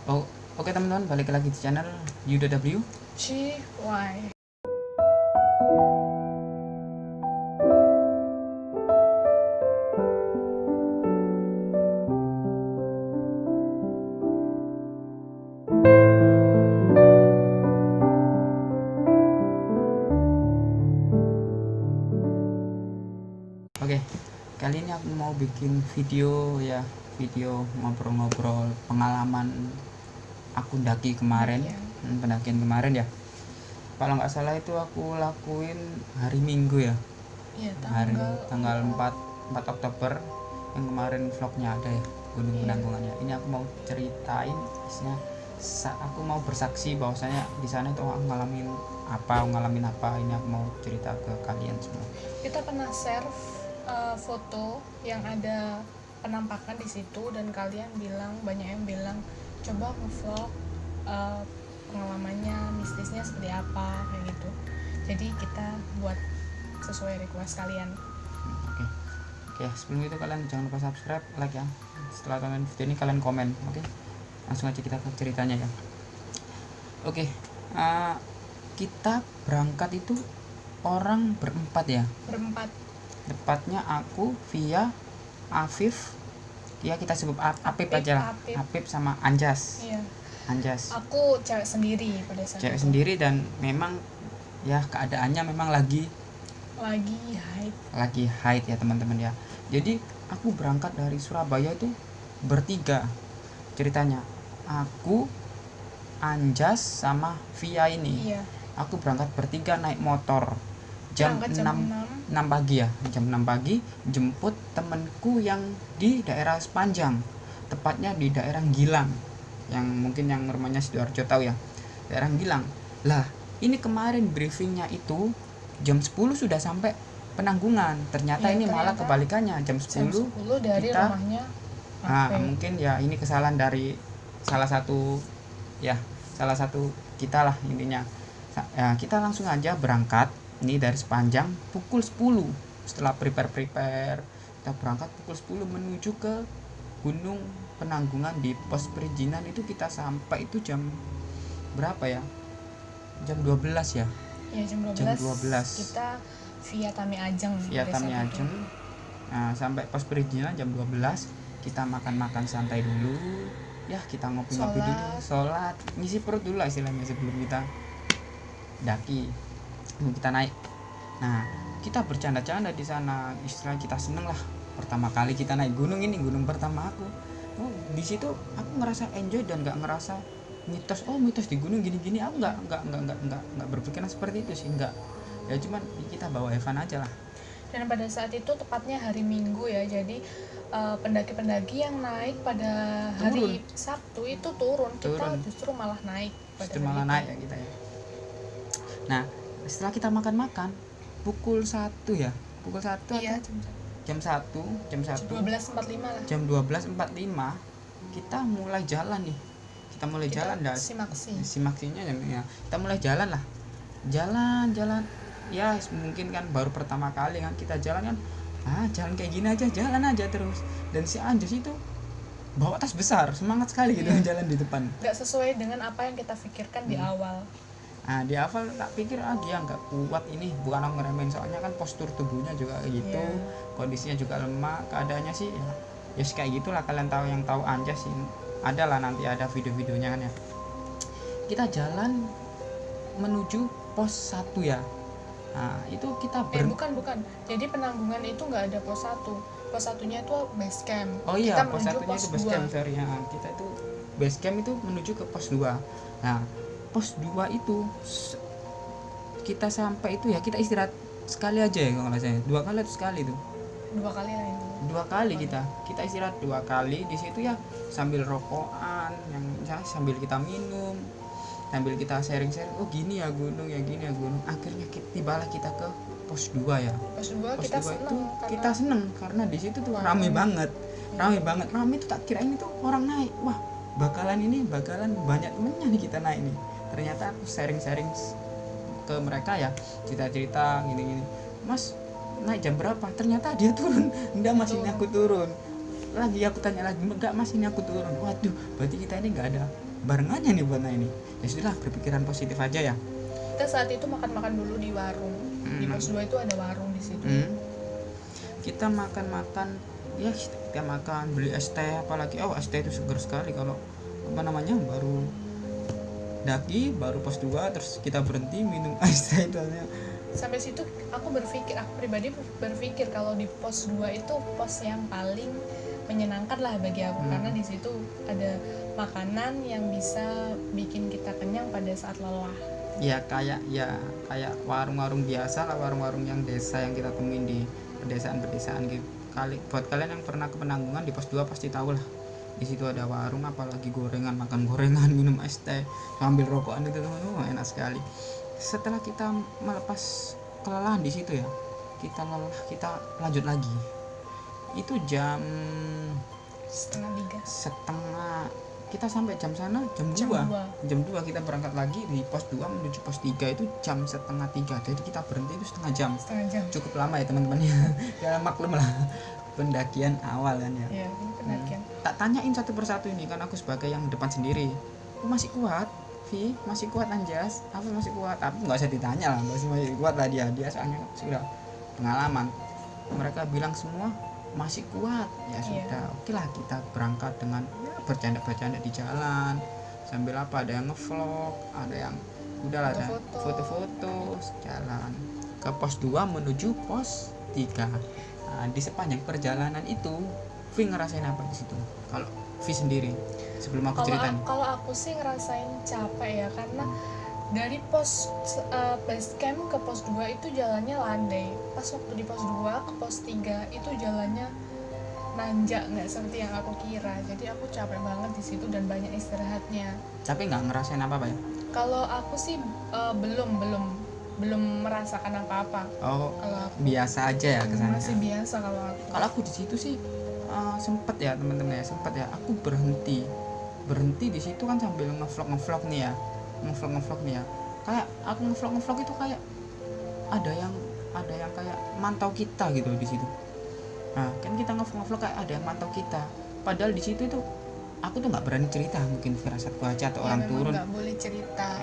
Oh, oke teman-teman, balik lagi di channel UDW. GY. Oke, kali ini aku mau bikin video ngobrol-ngobrol pengalaman aku daki kemarin, pendakian kemarin ya. Kalau nggak salah itu aku lakuin hari Minggu ya. Iya, tanggal 4 Oktober yang kemarin vlognya ada ya, Gunung Penanggungannya. Ini aku mau ceritain isinya, aku mau bersaksi bahwasanya di sana itu aku ngalamin apa. Ini aku mau cerita ke kalian semua. Kita pernah share foto yang ada penampakan di situ dan kalian banyak yang bilang coba nge-vlog pengalamannya, mistisnya seperti apa kayak gitu. Jadi kita buat sesuai request kalian. Oke, sebelum itu kalian jangan lupa subscribe, like ya. Setelah tonton video ini kalian komen, oke? Langsung aja kita ke ceritanya ya. Oke, kita berangkat itu orang berempat ya. Tepatnya aku, Via, Afif, ya kita sebut Apip aja lah. Apip sama Anjas. Iya. Anjas. Aku cewek sendiri pada saat Cewek itu. sendiri dan memang ya keadaannya memang lagi haid ya teman-teman ya. Jadi aku berangkat dari Surabaya itu bertiga ceritanya. Aku, Anjas sama Via ini. Iya. Aku berangkat bertiga naik motor. Jam 6 pagi ya. Jam 6 pagi jemput temenku yang di daerah Sepanjang. Tepatnya di daerah Gilang. Yang mungkin yang rumahnya Sidoarjo tahu ya. Daerah Gilang. Lah, ini kemarin briefingnya itu jam 10 sudah sampai Penanggungan. Ternyata ini malah kebalikannya. Jam 10 dari kita, rumahnya. Mungkin ya ini kesalahan dari salah satu kita lah intinya. Ya, kita langsung aja berangkat ini dari Sepanjang pukul 10. Setelah prepare kita berangkat pukul 10 menuju ke Gunung Penanggungan. Di pos perizinan itu kita sampai itu jam berapa ya? Jam 12 ya. Ya, jam 12. Kita via Tami Ajeng. Nah, sampai pos perizinan jam 12. Kita makan santai dulu. Ya, kita ngopi-ngopi dulu, sholat, ngisi perut dulu lah istilahnya sebelum kita daki. Kita naik. Nah, kita bercanda-canda di sana. Istilah kita seneng lah. Pertama kali kita naik gunung, ini gunung pertama aku. Di situ aku ngerasa enjoy dan nggak ngerasa mitos di gunung gini-gini. Aku nggak berpikiran seperti itu sih, nggak. Ya cuman kita bawa Evan aja lah. Dan pada saat itu tepatnya hari Minggu ya. Jadi pendaki-pendaki yang naik pada hari Sabtu itu turun. Kita justru malah naik naik ya kita ya. Nah, setelah kita makan pukul 1 ya. Iya, jam 1 12.45 lah. Jam 12.45 kita mulai jalan nih. Si maksinya ya. Kita mulai jalan lah. Jalan. Ya, mungkin kan baru pertama kali kan kita jalan kan. Jalan kayak gini aja, jalan aja terus. Dan si Anjas itu bawa tas besar, semangat sekali gitu jalan di depan. Gak sesuai dengan apa yang kita pikirkan di awal. Di awal tak pikir dia nggak kuat ini, bukan aku ngeremehin soalnya kan postur tubuhnya juga gitu, kondisinya juga lemah, keadaannya sih ya kayak gitulah. Kalian yang tahu Anjas sih, adalah nanti ada video-videonya kan ya. Kita jalan menuju pos 1 ya. Nah, itu kita bukan. Jadi Penanggungan itu nggak ada pos 1. Pos 1-nya itu base camp. Oh iya, pos 1-nya itu base camp, sorry ya. Kita itu base camp itu menuju ke pos 2. Nah, pos 2 itu kita sampai itu ya kita istirahat sekali aja ya kalau nggak salah. 2 kali atau sekali itu? 2 kali lah ini. 2 kali kita istirahat 2 kali di situ ya, sambil rokokan yang sambil kita minum, sambil kita sharing-sharing, gini ya gunung. Akhirnya tibalah kita ke pos 2 ya. Pos 2 kita seneng karena di situ tuh rame banget. Rame itu tak kirain itu orang naik. Wah, bakalan banyak temennya nih kita naik nih. Ternyata aku sharing-sharing ke mereka ya, cerita gini. Mas, naik jam berapa? Ternyata dia turun. Enggak, Mas, ini aku turun. Lagi aku tanya lagi, enggak Mas, ini aku turun. Waduh, berarti kita ini enggak ada barengannya nih buat naik ini. Ya sudahlah, berpikiran positif aja ya. Kita saat itu makan dulu di warung. Di pos 2 itu ada warung di situ. Kita makan ya, kita makan, beli es teh, apalagi es teh itu segar sekali kalau baru daki, baru pos 2 terus kita berhenti minum es teh itu. Sampai situ aku pribadi berpikir kalau di pos 2 itu pos yang paling menyenangkan lah bagi aku, karena di situ ada makanan yang bisa bikin kita kenyang pada saat lelah. Ya kayak warung-warung biasa lah, warung-warung yang desa yang kita temuin di pedesaan gitu. Buat kalian yang pernah ke Penanggungan di pos 2 pasti tahu lah. Di situ ada warung, apalagi gorengan, makan gorengan, minum es teh sambil rokokan itu teman-teman, enak sekali. Setelah kita melepas kelelahan di situ ya, kita lanjut lagi. Itu jam setengah kita sampai jam sana jam 2 kita berangkat lagi di pos 2 menuju pos 3 itu jam 2:30. Jadi kita berhenti itu setengah jam. Cukup lama ya teman-teman ya. Ya maklum lah, pendakian awal kan ya. Iya, pendakian. Tak tanyain satu persatu ini kan, aku sebagai yang depan sendiri. Aku masih kuat, Vi, masih kuat Anjas. Aku masih kuat. Tapi enggak usah ditanya lah, masih kuat lah dia soalnya sudah pengalaman. Mereka bilang semua masih kuat. Ya sudah, oke lah, kita berangkat dengan bercanda-bercanda di jalan sambil ada yang ngevlog, ada yang udahlah, ada foto-foto jalan ke pos 2 menuju pos 3. Nah, di sepanjang perjalanan itu Vi ngerasain apa di situ? Kalau Vi sendiri sebelum aku ceritain. Kalau aku sih ngerasain capek ya, karena dari pos base camp ke pos 2 itu jalannya landai. Pas waktu di pos 2 ke pos 3 itu jalannya nanjak, nggak seperti yang aku kira. Jadi aku capek banget di situ dan banyak istirahatnya. Tapi nggak ngerasain apa-apa ya? Kalau aku sih belum merasakan apa-apa. Oh, kalau aku, biasa aja ya kesannya. Masih biasa kalau aku. Kalau aku di situ sih sempet ya teman-teman ya, sempet ya aku berhenti di situ kan sambil ngevlog nih ya, kayak aku ngevlog itu kayak ada yang kayak mantau kita gitu di situ. Nah kan kita ngevlog kayak ada yang mantau kita, padahal di situ itu aku tuh nggak berani cerita, mungkin firasatku aja atau orang turun nggak boleh cerita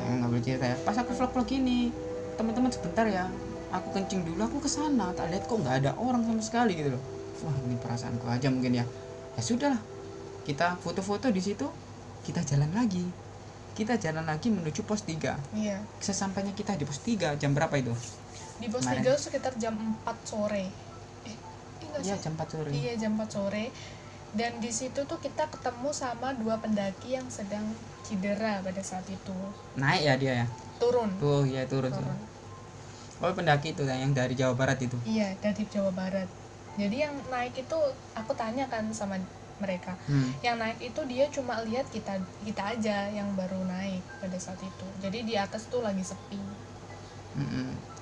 ya. Pas aku vlog ini, teman-teman sebentar ya, aku kencing dulu, aku kesana, tak lihat kok nggak ada orang sama sekali gitu loh. Wah, ini perasaanku aja mungkin ya. Ya sudahlah, kita foto-foto di situ, kita jalan lagi menuju pos 3. Iya. Sesampainya kita di pos 3 jam berapa itu? Di pos 3 sekitar jam 4 sore. Iya, jam 4 sore. Iya, jam 4 sore. Dan di situ tuh kita ketemu sama 2 pendaki yang sedang cedera pada saat itu. Naik ya dia ya? Turun. Tuh, ya turun. Oh, pendaki itu yang dari Jawa Barat itu? Iya, dari Jawa Barat. Jadi yang naik itu aku tanya kan sama mereka. Yang naik itu dia cuma lihat kita aja yang baru naik pada saat itu. Jadi di atas tuh lagi sepi.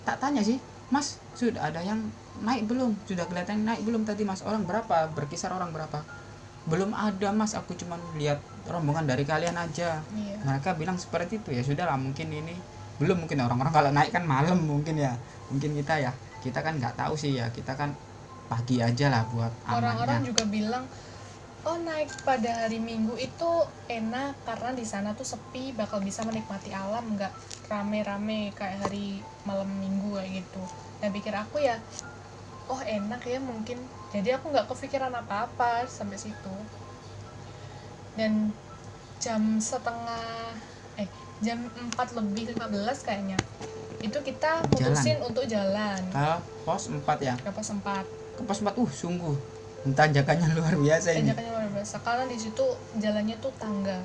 Tak tanya sih, Mas, sudah ada yang naik belum? Sudah kelihatan naik belum tadi Mas? Orang berapa? Berkisar orang berapa? Belum ada Mas, aku cuma lihat rombongan dari kalian aja. Iya. Mereka bilang seperti itu. Ya sudahlah, mungkin ini belum, mungkin orang-orang kalau naik kan malam mungkin ya. Mungkin kita kan nggak tahu sih ya, kita kan pagi aja lah buat amannya. Orang-orang juga bilang, oh naik pada hari Minggu itu enak karena di sana tuh sepi, bakal bisa menikmati alam, nggak rame-rame kayak hari malam Minggu kayak gitu. Dan pikir aku ya, oh enak ya mungkin. Jadi aku nggak kepikiran apa-apa sampai situ. Dan jam 4:15 kayaknya itu kita putusin untuk jalan ke pos 4 ya. Ke pos 4. Sungguh tanjakannya luar biasa ini. Tanjakannya luar biasa karena di situ jalannya tuh tangga.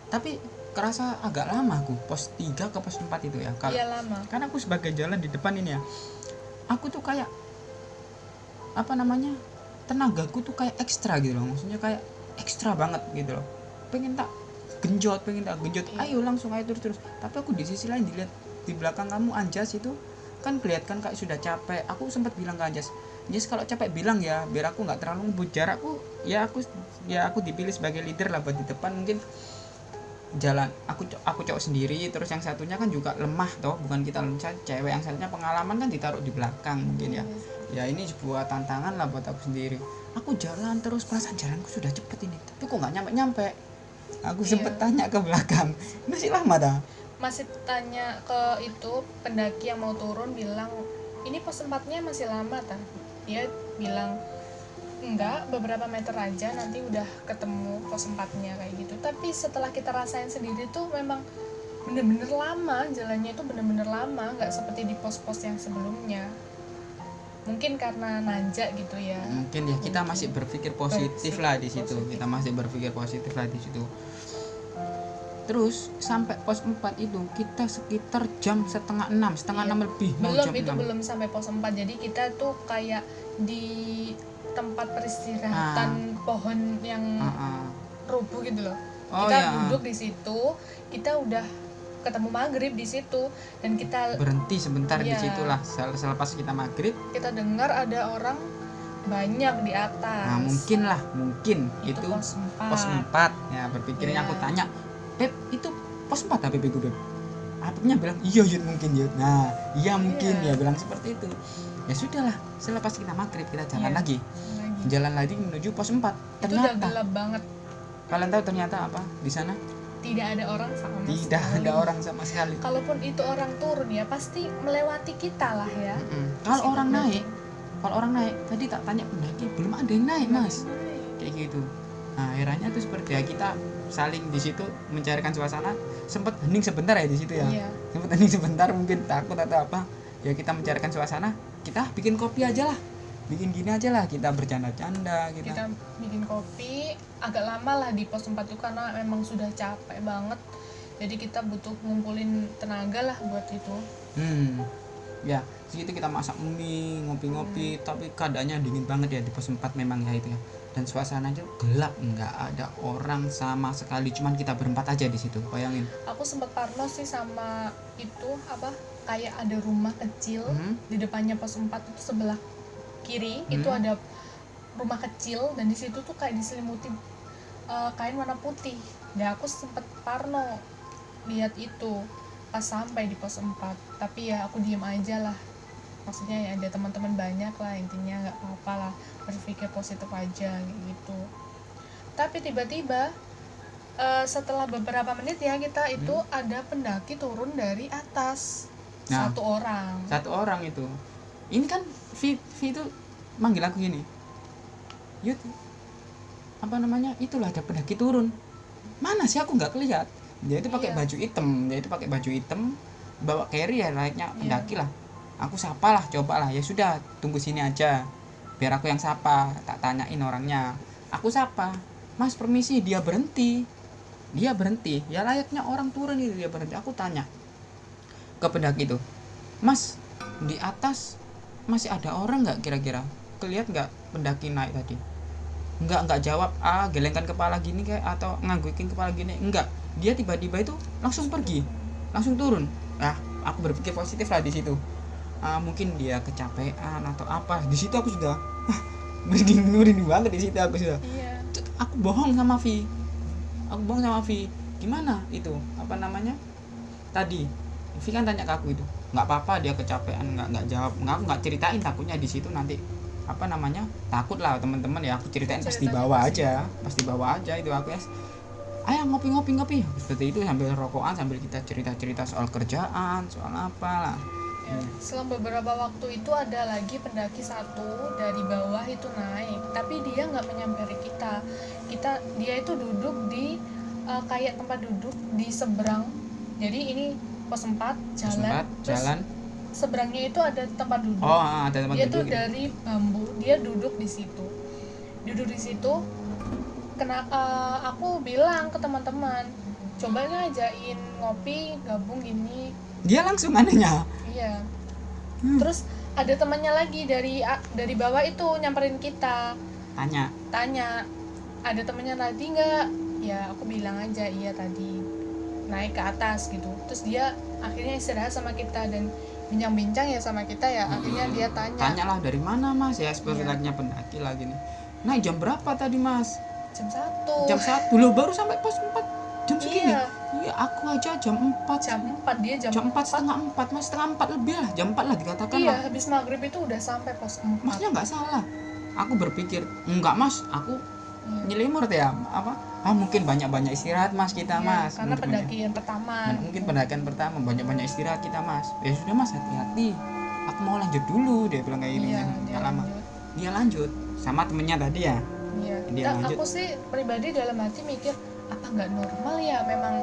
Tapi kerasa agak lama aku pos 3 ke pos 4 itu ya. Iya lama. Karena aku sebagai jalan di depan ini ya, aku tuh kayak tenagaku tuh kayak ekstra gitu loh. Maksudnya kayak ekstra banget gitu loh. Pengen tak genjot, ayo langsung ayo terus. Tapi aku di sisi lain dilihat di belakang kamu Anjas itu kan kelihatan kayak sudah capek. Aku sempat bilang ke Anjas kalau capek bilang ya, biar aku nggak terlalu ngebut jarakku. Aku dipilih sebagai leader lah buat di depan. Mungkin jalan aku cowok sendiri, terus yang satunya kan juga lemah toh, bukan kita cewek, yang satunya pengalaman kan ditaruh di belakang mungkin ya. Ya ini sebuah tantangan lah buat aku sendiri. Aku jalan terus, perasaan jalanku sudah cepet ini, tapi kok nggak nyampe. Aku Iya. sempet tanya ke belakang, masih lama dah. Masih tanya ke itu pendaki yang mau turun, bilang ini pos 4-nya masih lama ta? Dia bilang enggak, beberapa meter aja nanti udah ketemu pos 4-nya kayak gitu. Tapi setelah kita rasain sendiri tuh memang bener-bener lama, jalannya itu bener-bener lama, nggak seperti di pos-pos yang sebelumnya. Mungkin karena nanjak gitu ya. Mungkin ya kita masih berpikir positif lah di situ. Positif. Kita masih berpikir positif lah di situ. Terus sampai pos 4 itu kita sekitar jam setengah 6 Iya. lebih mau Belum, jam itu 6. belum sampai pos 4. Jadi kita tuh kayak di tempat peristirahatan pohon yang rubuh gitu loh. Oh Kita ya, duduk di situ, kita udah ketemu maghrib di situ, dan kita berhenti sebentar di Iya. situlah. Selepas kita maghrib, dengar ada orang banyak di atas. nah mungkin itu pos 4. pos 4. Ya berpikirnya Iya. aku tanya, Beb, itu pos 4 apa Beb? Apanya bilang iya Yud, mungkin Yud. Nah iya mungkin Iya. ya bilang seperti itu. Ya sudahlah, selepas kita maghrib kita jalan Iya. lagi. Jalan lagi menuju pos 4. Itu udah Ternyata gelap banget, kalian tahu ternyata apa di sana? tidak ada orang sama Tidak sekali. ada orang sama sekali. Kalaupun itu orang turun ya pasti melewati kita lah ya. Kalau Pasti orang bener. naik, tadi tak tanya pendaki, belum ada yang naik mas, kayak gitu. Nah akhirnya tuh seperti ya kita saling di situ mencarikan suasana. Sempet hening sebentar ya di situ ya. Iya. Sempet hening sebentar, mungkin takut atau apa. Ya kita mencarikan suasana, kita bikin kopi aja lah, bikin gini aja lah, kita bercanda-canda Kita bikin kopi, agak lama lah di pos 4 itu karena memang sudah capek banget. Jadi kita butuh ngumpulin tenaga lah buat itu. Ya segitu kita masak mie, ngopi-ngopi. Tapi keadaannya dingin banget ya di pos 4 memang ya itu ya. Dan suasananya gelap, nggak ada orang sama sekali, cuman kita berempat aja di situ. Bayangin. Aku sempat parno sih sama itu apa, kayak ada rumah kecil di depannya pos 4 itu, sebelah kiri itu ada rumah kecil, dan di situ tuh kayak diselimuti kain warna putih. Dan aku sempet parno lihat itu pas sampai di pos 4. Tapi ya aku diem aja lah, maksudnya ya ada teman-teman banyak lah, intinya nggak apa-apa lah, berpikir positif aja gitu. Tapi tiba-tiba setelah beberapa menit ya kita itu ada pendaki turun dari atas. Nah, Satu orang itu. Ini kan V itu manggil aku gini, Yud, apa namanya, itulah ada pendaki turun. Mana sih, aku nggak kelihatan. Dia itu pakai baju hitam, bawa carry ya, layaknya pendaki lah. Aku sapa lah, coba lah, ya sudah tunggu sini aja, biar aku yang sapa. Tak tanyain orangnya, aku sapa, Mas permisi. Dia berhenti ya layaknya orang turun itu, dia berhenti. Aku tanya ke pendaki itu, Mas di atas masih ada orang nggak kira-kira, kelihat nggak pendaki naik tadi? Nggak jawab, gelengkan kepala gini kayak atau nganggukin kepala gini, enggak. Dia tiba-tiba itu langsung pergi, langsung turun. Aku berpikir positif lah di situ. Mungkin dia kecapean atau apa. Di situ aku sudah merinding banget di situ aku sudah. Iya. Aku bohong sama Vi. Gimana itu? Apa namanya? Tadi Vi kan tanya ke aku itu. Nggak apa-apa dia kecapean, nggak jawab. Aku nggak ceritain, takutnya di situ nanti apa namanya, takut lah teman-teman ya. Aku ceritain pasti bawa aja itu aku ya. Ayo ngopi seperti itu, sambil rokokan, sambil kita cerita soal kerjaan, soal apa lah. Selang beberapa waktu itu ada lagi pendaki satu dari bawah itu naik, tapi dia nggak menyamperin kita. Dia itu duduk di kayak tempat duduk di seberang. Jadi ini pos 4 jalan. Seberangnya itu ada tempat duduk. Ada tempat dia duduk. Tuh dari bambu, dia duduk di situ. Aku bilang ke teman-teman, coba ngajain ngopi gabung gini. Dia langsung anehnya. Iya. Terus ada temannya lagi dari bawah itu nyamperin kita. Tanya, ada temannya tadi nggak? Ya aku bilang aja iya tadi, naik ke atas gitu. Terus dia akhirnya istirahat sama kita dan bincang-bincang ya sama kita ya. Akhirnya dia tanyalah dari mana Mas, ya seperti layaknya pendaki lagi nih. Naik jam berapa tadi Mas? Jam 1. Jam 1 loh, baru sampai pos 4 jam segini. Iya, aku aja jam 4. Dia jam 4 setengah 4 Mas, setengah 4 lebih lah, jam 4 lah dikatakan lah. Habis maghrib itu udah sampai pos 4. Masnya nggak salah. Aku berpikir enggak Mas, aku nyelimur ya, apa mungkin banyak istirahat mas kita Iya, mas, karena teman-teman ya. pendakian pertama. Mungkin pendakian pertama banyak istirahat kita mas. Ya sudah mas, hati-hati, aku mau lanjut dulu, dia bilang kayak gini Iya, kan. dia Nggak lama lanjut. dia lanjut sama temennya tadi ya. Iya. Dia Dan lanjut. aku sih pribadi dalam hati mikir apa nggak normal ya, memang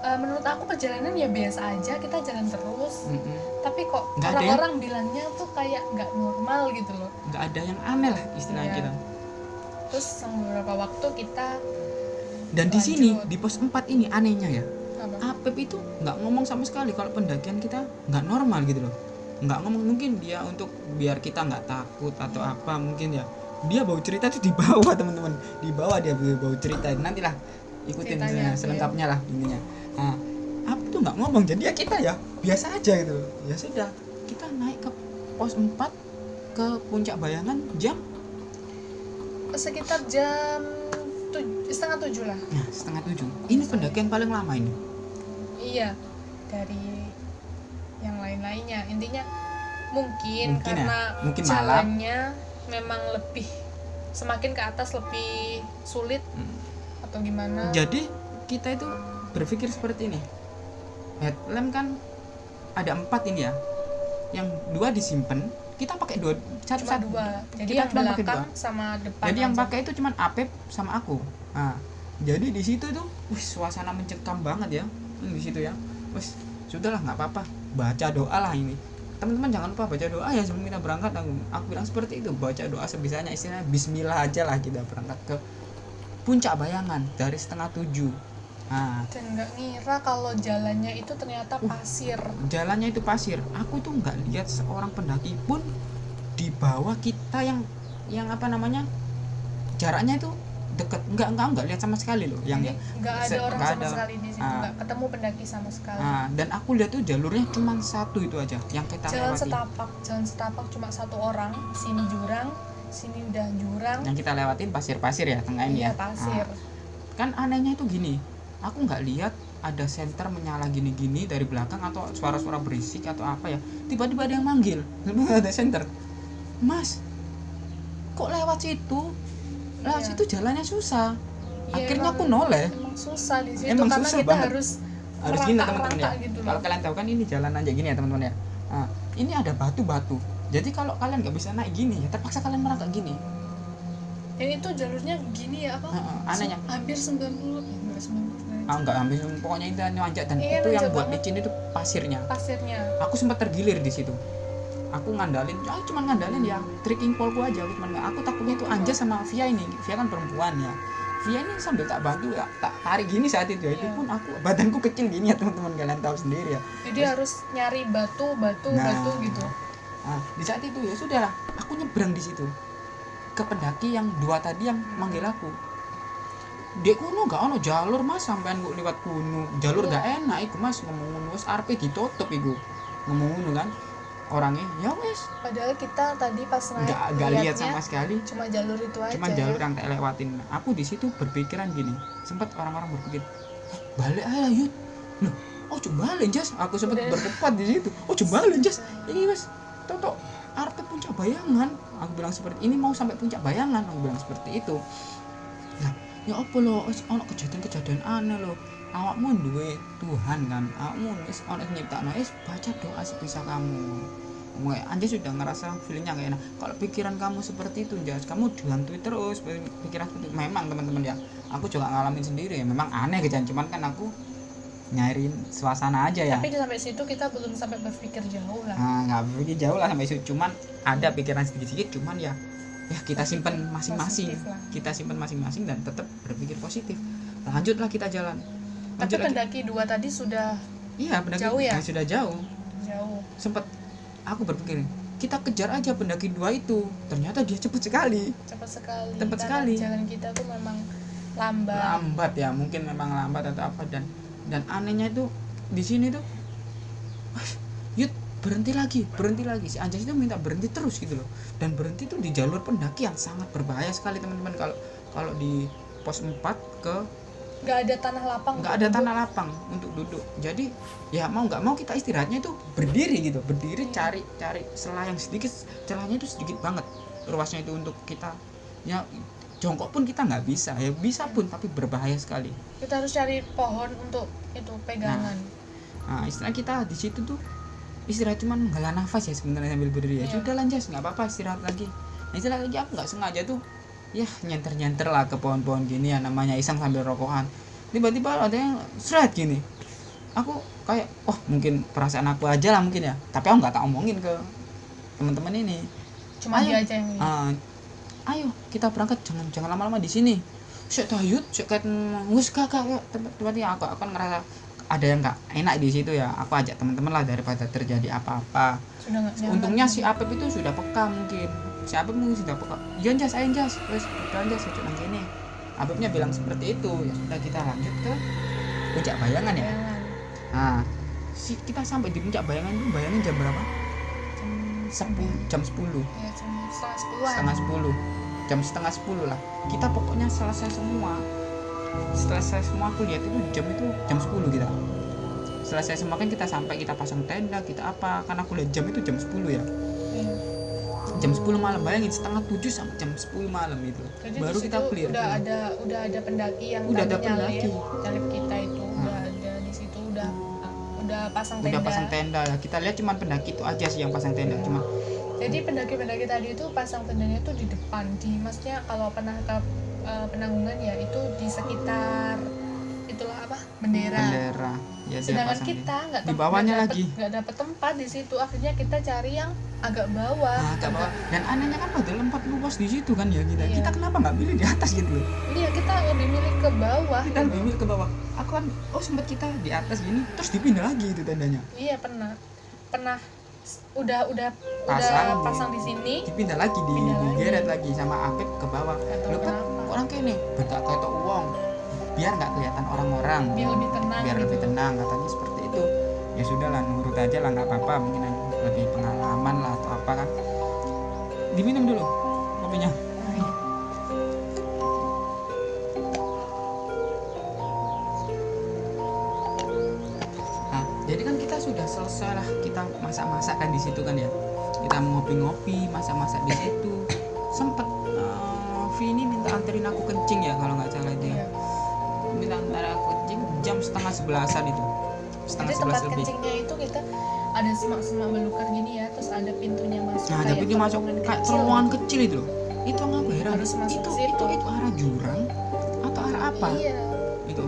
menurut aku perjalanan ya biasa aja, kita jalan terus. Mm-mm. Tapi kok Nggak ada orang-orang bilangnya tuh kayak nggak normal gitu loh. Nggak ada yang aneh lah istilahnya Iya. kita. Terus beberapa waktu kita Dan di lanjut. sini di pos 4 ini anehnya ya, apa? Apep itu nggak ngomong sama sekali kalau pendakian kita nggak normal gitu loh. Nggak ngomong, mungkin dia untuk biar kita nggak takut atau apa mungkin ya. Dia bawa cerita tuh di bawah teman-teman, di bawah dia bawa cerita. Nantilah ikutin Ceritanya, selengkapnya lah intinya. Nah, Apep tuh nggak ngomong, jadi ya kita ya biasa aja gitu. Ya sudah, kita naik ke pos 4 ke Puncak Bayangan jam Sekitar jam 6:30 lah. nah, 6:30. Ini pendakian paling lama ini. Iya, dari yang lain-lainnya. Intinya mungkin Mungkin ya, karena mungkin malam. jalannya memang lebih semakin ke atas lebih sulit atau gimana. Jadi kita itu berpikir seperti ini. Headlamp kan ada 4 ini ya. Yang 2 disimpan, kita pakai cuma satu. 2. Jadi Kita yang cuma pakai belakang 2. sama depan. Jadi yang aja. pakai itu cuman Apep sama aku. Nah, jadi di situ tuh, suasana mencekam banget ya. Di situ ya. Wis, sudahlah nggak apa-apa. Baca doa lah ini. Teman-teman jangan lupa baca doa ya sebelum kita berangkat. Aku bilang seperti itu, baca doa sebisanya, istilahnya bismillah aja lah kita berangkat ke Puncak Bayangan dari 6:30. Nah, Dan nggak ngira kalau jalannya itu ternyata pasir. jalannya itu pasir. Aku tuh nggak lihat seorang pendaki pun di bawah kita yang apa namanya, jaraknya itu deket. Nggak lihat sama sekali loh. Jadi Yang nggak ada orang nggak sama ada. sekali di situ, Ah. nggak ketemu pendaki sama sekali. Dan aku lihat tuh jalurnya cuma satu itu aja yang kita jalan lewati. setapak cuma satu orang, sini jurang, sini udah jurang. Yang kita lewatin pasir-pasir ya tengah ini Iya, ya. pasir. Kan anehnya itu gini, aku nggak lihat ada senter menyala gini-gini dari belakang atau suara-suara berisik atau apa ya. Tiba-tiba ada yang manggil, ada senter. Mas, kok lewat situ? Lewat Iya. situ jalannya susah. Iya, Akhirnya emang- aku noleh. Emang susah di situ Emang karena susah kita banget. harus Harus gini teman-teman ya. merangkak gitu Kalau loh. kalian tahu kan ini jalan aja gini ya teman-teman ya. Nah, ini ada batu-batu. Jadi kalau kalian nggak bisa naik gini ya terpaksa kalian merangkak gini. Dan itu jalurnya gini ya apa? Anehnya. Hampir 90, enggak 90 Enggak hampir, pokoknya itu nanjak dan Iya, itu yang nanjak buat banget. licin itu pasirnya. pasirnya. Aku sempat tergilir di situ. Aku cuma ngandalin ya trekking poleku aja. Aku takutnya itu Anja sama Via ini. Via kan perempuan ya. Via ini sambil tak bantu ya, tak tarik gini saat itu. Itu Iya. pun aku badanku kecil gini ya teman-teman, kalian tahu sendiri ya. Jadi harus nyari batu Nah. gitu. Nah, di saat itu ya sudahlah, aku nyebrang di situ ke pendaki yang 2 tadi yang manggil aku. Dek kuno gak ono jalur mas, sampean kok liwat kuno jalur Iya. gak enak iku mas, ngomong ngono wis arepe ditutup iku, ngomong ngono kan orangnya. Ya wis, Padahal kita tadi pas naik gak lihat lihatnya sama sekali, cuma jalur itu aja. cuma jalur yang tak lewatin. Aku di situ berpikiran gini, sempat orang-orang berpikir, balik aja Yud, loh, oh coba balik Jas, aku sempat Udah. berdebat di situ, oh coba balik Jas, ini mas, toto arti Puncak Bayangan, aku bilang seperti ini, mau sampai Puncak Bayangan, aku bilang seperti itu. Nah, ya apa lo, ono kejadian aneh lo, awakmu duwe Tuhan kan, awakmu wis ono nyiptakno, baca doa sebisa kamu. Anja sudah ngerasa feelingnya gak enak. Kalau pikiran kamu seperti itu, Jas, kamu dihantui terus pikiran seperti itu. Memang teman-teman ya, aku juga ngalamin sendiri ya. Memang aneh kejadian, cuman kan aku nyariin suasana aja ya. Tapi sampai situ kita belum sampai berpikir jauh lah. Nah, nggak begitu jauh lah sampai situ. Cuman ada pikiran sedikit-sedikit, cuman ya kita simpan masing-masing. Positif lah. Kita simpan masing-masing dan tetap berpikir positif. Lanjutlah kita jalan. Tapi Lanjut lagi. pendaki 2 tadi sudah Iya, pendaki jauh ya? sudah jauh. jauh. Sempat aku berpikir kita kejar aja pendaki 2 itu, ternyata dia cepat sekali. Cepat sekali. Cepat Karena sekali. Jalan kita tuh memang lambat. Ya, mungkin memang lambat atau apa, dan anehnya itu di sini tuh, Yud, berhenti lagi. Si Anjas itu minta berhenti terus gitu loh, dan berhenti tuh di jalur pendakian sangat berbahaya sekali teman-teman. Kalau di pos 4 ke Nggak ada tanah lapang. nggak ada tanah lapang untuk duduk. Jadi ya mau nggak mau kita istirahatnya itu berdiri gitu, cari celah yang sedikit, celahnya itu sedikit banget luasnya itu untuk kita ya jongkok pun kita nggak bisa ya, bisa pun tapi berbahaya sekali. Kita harus cari pohon untuk itu pegangan. Nah, istilah kita di situ tuh istirahat cuman menghela nafas ya sebenarnya sambil berdiri ya. Iya. Sudah lanjut nggak apa-apa istirahat lagi. Nah, istilah lagi aku nggak sengaja tuh ya nyenter lah ke pohon-pohon gini ya, namanya iseng sambil rokokan. Tiba-tiba ada yang seret gini. Aku kayak mungkin perasaan aku aja lah mungkin ya, tapi aku nggak tak omongin ke teman-teman ini. Cuma Ayo, dia aja yang lihat. Ayo kita berangkat, jangan lama-lama di sini. Syek tayut, syek kan wis kakak tempatnya aku akan ngerasa ada yang nggak enak di situ ya. Aku ajak teman-teman lah daripada terjadi apa-apa. Sudah nggak nyaman. Untungnya si Apep itu sudah peka mungkin. Si Apep mungkin sudah peka. Iya Jas, ayo Jas, wes udah Jas, cuma gini. Apepnya bilang seperti itu. Ya sudah kita lanjut ke Puncak Bayangan ya. Bayangan. Nah, kita sampai di Puncak Bayangan itu bayangin jam berapa? Jam 10. Ya, jam Setengah 10. Jam setengah 10 lah. Kita pokoknya selesai semua. Selesai semua aku lihat itu jam 10 kita. Selesai semua kan kita sampai, kita pasang tenda, kita apa. Karena aku lihat jam itu jam 10 ya. Iya. Jam 10 malam, bayangin setengah 7 sampai jam 10 malam itu. Jadi baru kita clear. Udah ada pendaki yang Udah ada tadi pendaki. nyalip kita itu udah ada di situ, udah pasang tenda. Udah pasang tenda ya. Kita lihat cuma pendaki itu aja sih yang pasang tenda, cuma Jadi pendaki-pendaki tadi itu pasang tendanya itu di depan, maksudnya kalau pernah ke Penanggungan ya itu di sekitar itulah apa bendera. Ya, dia Sedangkan pasang kita di bawahnya lagi. nggak dapet tempat di situ, akhirnya kita cari yang agak bawah. agak bawah. Dan anehnya kan pada tempat luas di situ kan ya kita. Iya. Kita kenapa nggak pilih di atas gitu loh? Iya, kita lebih milih ke bawah. Kita lebih milih ke bawah. Aku kan sempat kita di atas gini terus dipindah lagi itu tendanya. Iya, pernah udah pasang di sini, Dipindah lagi digeret lagi sama Apip ke bawah. Nggak tahu Lu kan kenapa. orang kene bentak ketok uang biar nggak kelihatan orang-orang. biar lebih tenang Biar gitu. lebih tenang katanya seperti itu. Ya sudahlah, nurut aja lah, nggak apa-apa, mungkin lebih pengalaman lah atau apa kan. Diminum dulu kopinya. Nah, jadi kan kita sudah selesai lah, kita masak-masak kan di situ kan ya. Kita ngopi-ngopi, masak-masak di situ. Sempet Vi ini minta anterin aku kencing ya kalau nggak salah dia. Iya. Minta antar aku kencing jam setengah 11-an itu. Setengah Jadi tempat 11 lebih. kencingnya itu kita ada semak-semak belukar gini ya, terus ada pintunya masuk. Nah, tapi dia masuk kayak terowongan kecil itu loh. Itu aku heran. Harus masuk Itu situ. itu arah jurang atau arah apa? Iya. Itu.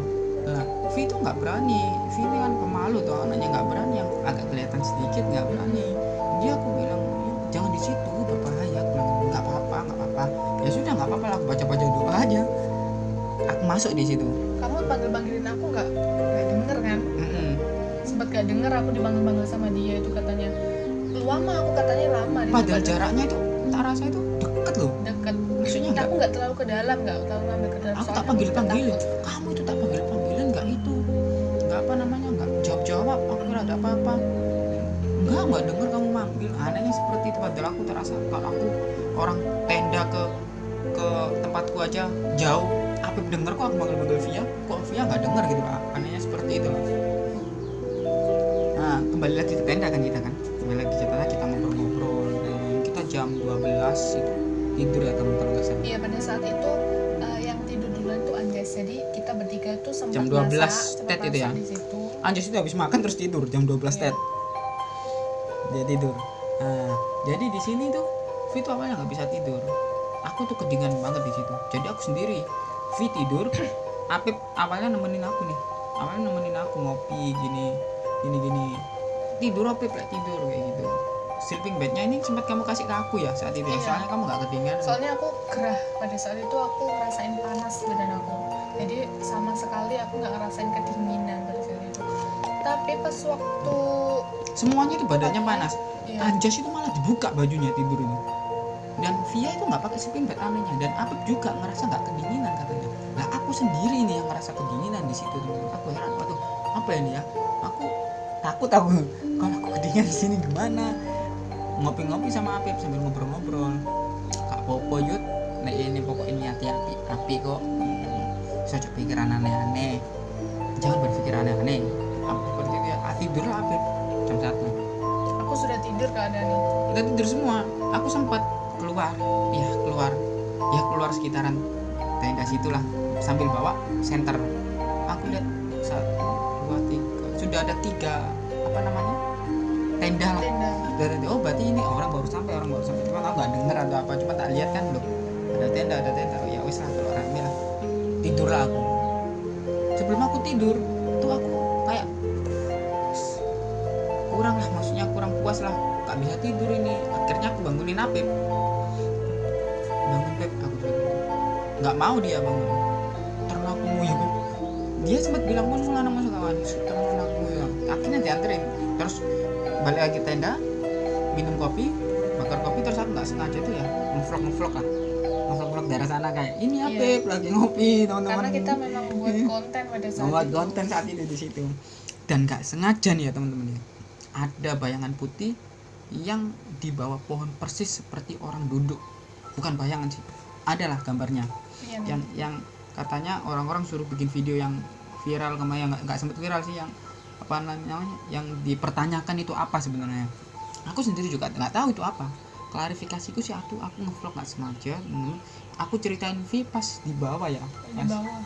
Nah, Vi itu nggak berani. Vi ini kan pemalu tuh, anaknya nggak berani, yang agak kelihatan sedikit nggak berani. Dia aku bilang jangan di situ, berbahaya. Aku bilang nggak apa-apa. Ya sudah nggak apa-apa lah, aku baca-baca doa aja. Aku masuk di situ. Kamu panggil-panggilin aku nggak denger kan? Mm-mm. Sempat gak denger aku dipanggil-panggil sama dia itu katanya lama, aku katanya lama di Padahal tempat jaraknya itu tak rasa itu deket loh. deket. Maksudnya Aku nggak terlalu ke dalam, nggak terlalu ngambil ke dalam. Aku tak soalnya panggil-panggilin. takut. Kamu itu tak panggil-panggilin nggak itu? Nggak apa namanya, nggak jawab-jawab. Aku kira ada apa-apa. Nggak denger kamu manggil. Anehnya seperti itu. Padahal aku terasa kalau aku orang tenda ke tempatku aja jauh. Apa denger kok aku manggil Via? Kok Via nggak denger gitu lah. Anehnya seperti itu loh. Nah, kembali lagi ke tenda kan kita kan. Kembali lagi ke tenda, kita ngobrol-ngobrol. Dan kita jam 12 itu tidur ya kamu kalau nggak salah. Iya, pada saat itu yang tidur duluan tuh Anjas. Jadi kita bertiga tuh sempat Jam 12 masak tet itu ya? di situ. Anjas itu habis makan terus tidur jam 12 Iya. tet. Dia tidur. Nah, jadi di sini tuh Vi tuh awalnya nggak bisa tidur. Aku tuh kedinginan banget di situ. Jadi aku sendiri. Vi tidur. Apip awalnya nemenin aku nih. Awalnya nemenin aku ngopi gini. Tidur Apip lah, tidur kayak gitu. Sleeping bednya ini sempat kamu kasih ke aku ya saat itu ya. Iya. Soalnya kamu nggak kedinginan. Soalnya aku gerah pada saat itu, aku ngerasain panas badan aku. Jadi sama sekali aku nggak ngerasain kedinginan pada saat itu. Tapi pas waktu Semuanya itu badannya panas. Iya. Anjas itu malah dibuka bajunya tidur ini. Dan Via itu nggak pakai sleeping bag anehnya. Dan Apip juga ngerasa nggak kedinginan katanya. Nah aku sendiri nih yang ngerasa kedinginan di situ tuh. Aku heran, waduh apa ini ya? Aku takut kalau aku kedinginan di sini gimana? Ngopi-ngopi sama Apip sambil ngobrol-ngobrol. Kak Popo yut, nek ini pokok ini hati-hati, api kok. Saya pikiran aneh-aneh. Jangan berpikir aneh-aneh. Apa seperti itu ya? Tidurlah Apip jam 1. aku sudah tidur keadaan itu. Kita tidur semua. Aku sempat keluar sekitaran tenda situlah sambil bawa senter. Aku lihat 1, 2, 3 sudah ada 3 apa namanya tenda lah. Tenda. Oh berarti ini orang baru sampai cuma aku nggak dengar atau apa, cuma tak lihat kan loh ada tenda. Oh ya wis lah kalau rame lah. Tidurlah aku. Sebelum aku tidur tuh aku kayak kurang lah, maksudnya kurang puas lah, gak bisa tidur ini. Akhirnya aku bangunin Apep. Bangun Pep, aku bilang nggak mau dia bangun karena aku nguyuh. Dia sempat bilang mau mulai masuk kawan karena aku nguyuh. Akhirnya dianterin terus balik lagi tenda, minum kopi, bakar kopi, terus aku nggak sengaja itu ya ngevlog lah, ngevlog daerah sana kayak ini Apep lagi ngopi teman-teman. Karena kita memang buat konten pada saat membuat itu. konten saat itu di situ, dan nggak sengaja nih ya teman-teman ya, ada bayangan putih yang di bawah pohon persis seperti orang duduk. Bukan bayangan sih, adalah gambarnya. Iya, yang katanya orang-orang suruh bikin video yang viral kemarin, nggak sempet viral sih, yang apa namanya, yang dipertanyakan itu apa sebenarnya. Aku sendiri juga nggak tahu itu apa. Klarifikasiku sih aku ngevlog nggak sengaja. Aku ceritain pas di bawah ya,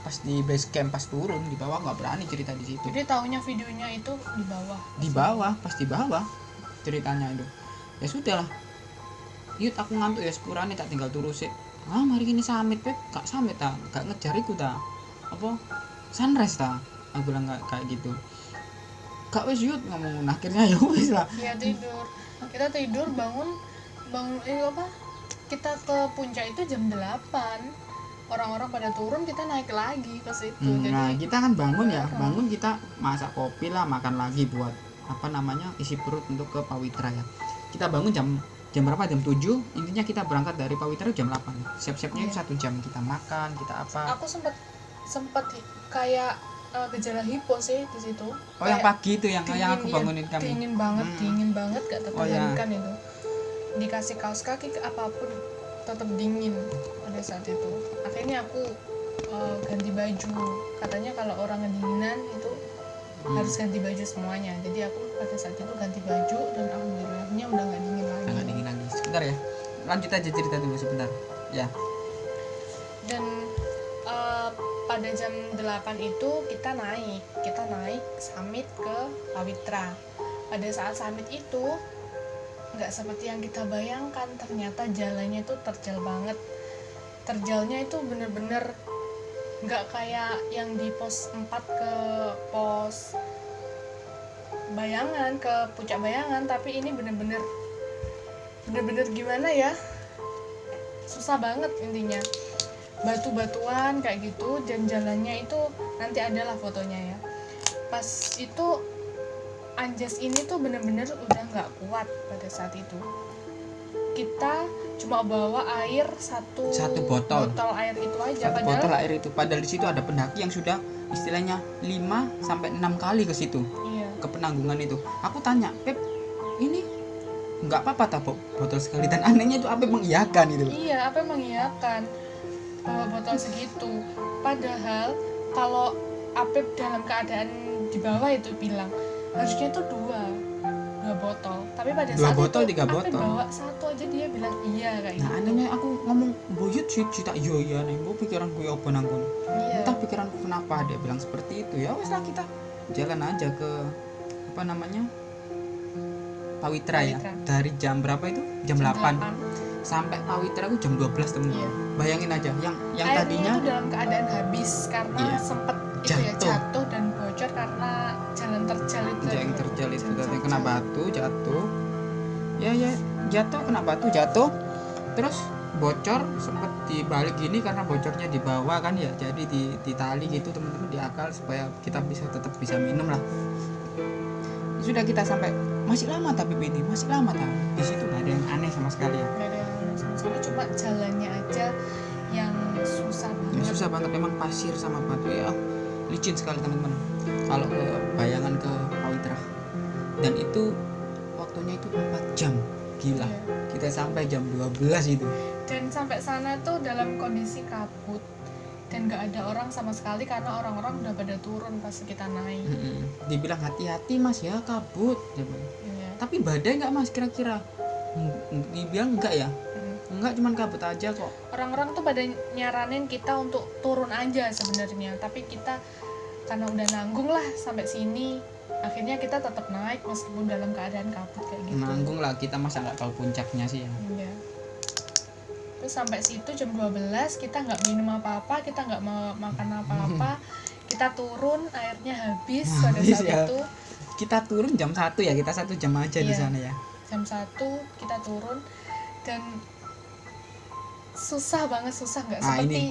pas di base camp, pas turun di bawah nggak berani cerita di situ. Jadi taunya videonya itu di bawah. Pas di bawah ceritanya itu. Ya sudahlah. Yut aku ngantuk ya sepurane tak tinggal turu sih. Mari gini samit Pep, gak samit ta, gak ngejar iku ta. Apa sunrise ta? Aku bilang kayak gitu. Gak wis Yut ngomong, akhirnya ya wis lah. Iya tidur. Kita tidur bangun apa? Kita ke puncak itu jam 8. Orang-orang pada turun, kita naik lagi ke situ. Jadi Nah, kita kan bangun kita masak kopi lah, makan lagi buat apa namanya isi perut untuk ke Pawitra ya. Kita bangun jam berapa? Jam 7. Intinya kita berangkat dari Pawitra jam 8. Siap-siapnya itu 1 jam, kita makan, kita apa. Aku sempat kayak gejala hipo sih di situ. Oh, yang pagi itu yang aku bangunin kami. Dingin banget gak tertahankan itu. Dikasih kaos kaki ke apapun tetap dingin pada saat itu. Akhirnya aku ganti baju. Katanya kalau orang kedinginan itu harus ganti baju semuanya. Jadi aku pada saat itu ganti baju dan alhamdulillahnya udah nggak dingin lagi. Sebentar ya, lanjut aja cerita dulu sebentar ya. Dan pada jam 8 itu kita naik summit ke Pawitra. Pada saat summit itu nggak seperti yang kita bayangkan, ternyata jalannya itu terjal banget. Terjalnya itu bener-bener nggak kayak yang di pos 4 ke pos Bayangan, ke puncak Bayangan, tapi ini bener-bener gimana ya, susah banget intinya, batu-batuan kayak gitu, dan jalannya itu nanti adalah fotonya ya. Pas itu Anjas ini tuh bener-bener udah nggak kuat pada saat itu. Kita cuma bawa air satu botol air itu aja. Botol air itu, padahal di situ ada pendaki yang sudah istilahnya 5-6 kali ke situ. Iya. Ke Penanggungan itu. Aku tanya, Pep, ini nggak apa-apa tak botol sekali, dan anehnya itu apa mengiyakan itu. Iya, apa mengiyakan bawa botol segitu. Padahal kalau Apep dalam keadaan di bawah itu bilang harusnya itu dua botol, tapi pada saat 2 botol, 3 Apep botol bawa 1 aja, dia bilang iya kayak nah gitu. anehnya aku ngomong boyut sih tak iya nih, bu pikiran gue apa nanggung. Iya. Entah pikiranku kenapa dia bilang seperti itu. Ya wes lah, kita jalan aja ke apa namanya Pawitra ya. Dari jam berapa itu? Jam 8. Sampai Pawitra aku jam 12 temen. Iya. Bayangin aja yang Airnya tadinya itu dalam keadaan habis karena sempet jatuh dan bocor karena jalan terjal itu. Yang terjal itu tadi kena batu, jatuh. Ya jatuh, kena batu, jatuh. Terus bocor, sempet dibalik gini karena bocornya di bawah kan ya. Jadi di tali gitu teman-teman, diakal supaya kita tetap bisa minum lah. Sudah kita sampai, masih lama tapi ini masih lama tak di situ, nggak ada yang aneh sama sekali ya. Nggak ada yang aneh sama sekali, cuma jalannya aja yang susah banget. Ya, susah banget memang, pasir sama batu ya, licin sekali teman-teman. Kalau ke Bayangan ke Pawitra, dan itu waktunya itu 4 jam, gila. Iya. Kita sampai jam 12 itu. Dan sampai sana tuh dalam kondisi kabut dan nggak ada orang sama sekali karena orang-orang udah pada turun pas kita naik. Dibilang hati-hati mas ya, kabut. Iya. Tapi badai nggak mas kira-kira? Dibilang enggak ya. enggak, cuman kabut aja kok. Orang-orang tuh pada nyaranin kita untuk turun aja sebenarnya, tapi kita karena udah nanggung lah sampai sini, akhirnya kita tetap naik meskipun dalam keadaan kabut kayak gitu. Nanggung lah, kita masa nggak tahu puncaknya sih ya. Iya. Terus sampai situ jam 12 kita nggak minum apa-apa, kita nggak mau makan apa-apa, kita turun, airnya habis pada saat ya. itu. Kita turun jam 1 ya, kita 1 jam aja di Iya. sana ya. Jam 1 kita turun dan susah banget, susah nggak Nah, seperti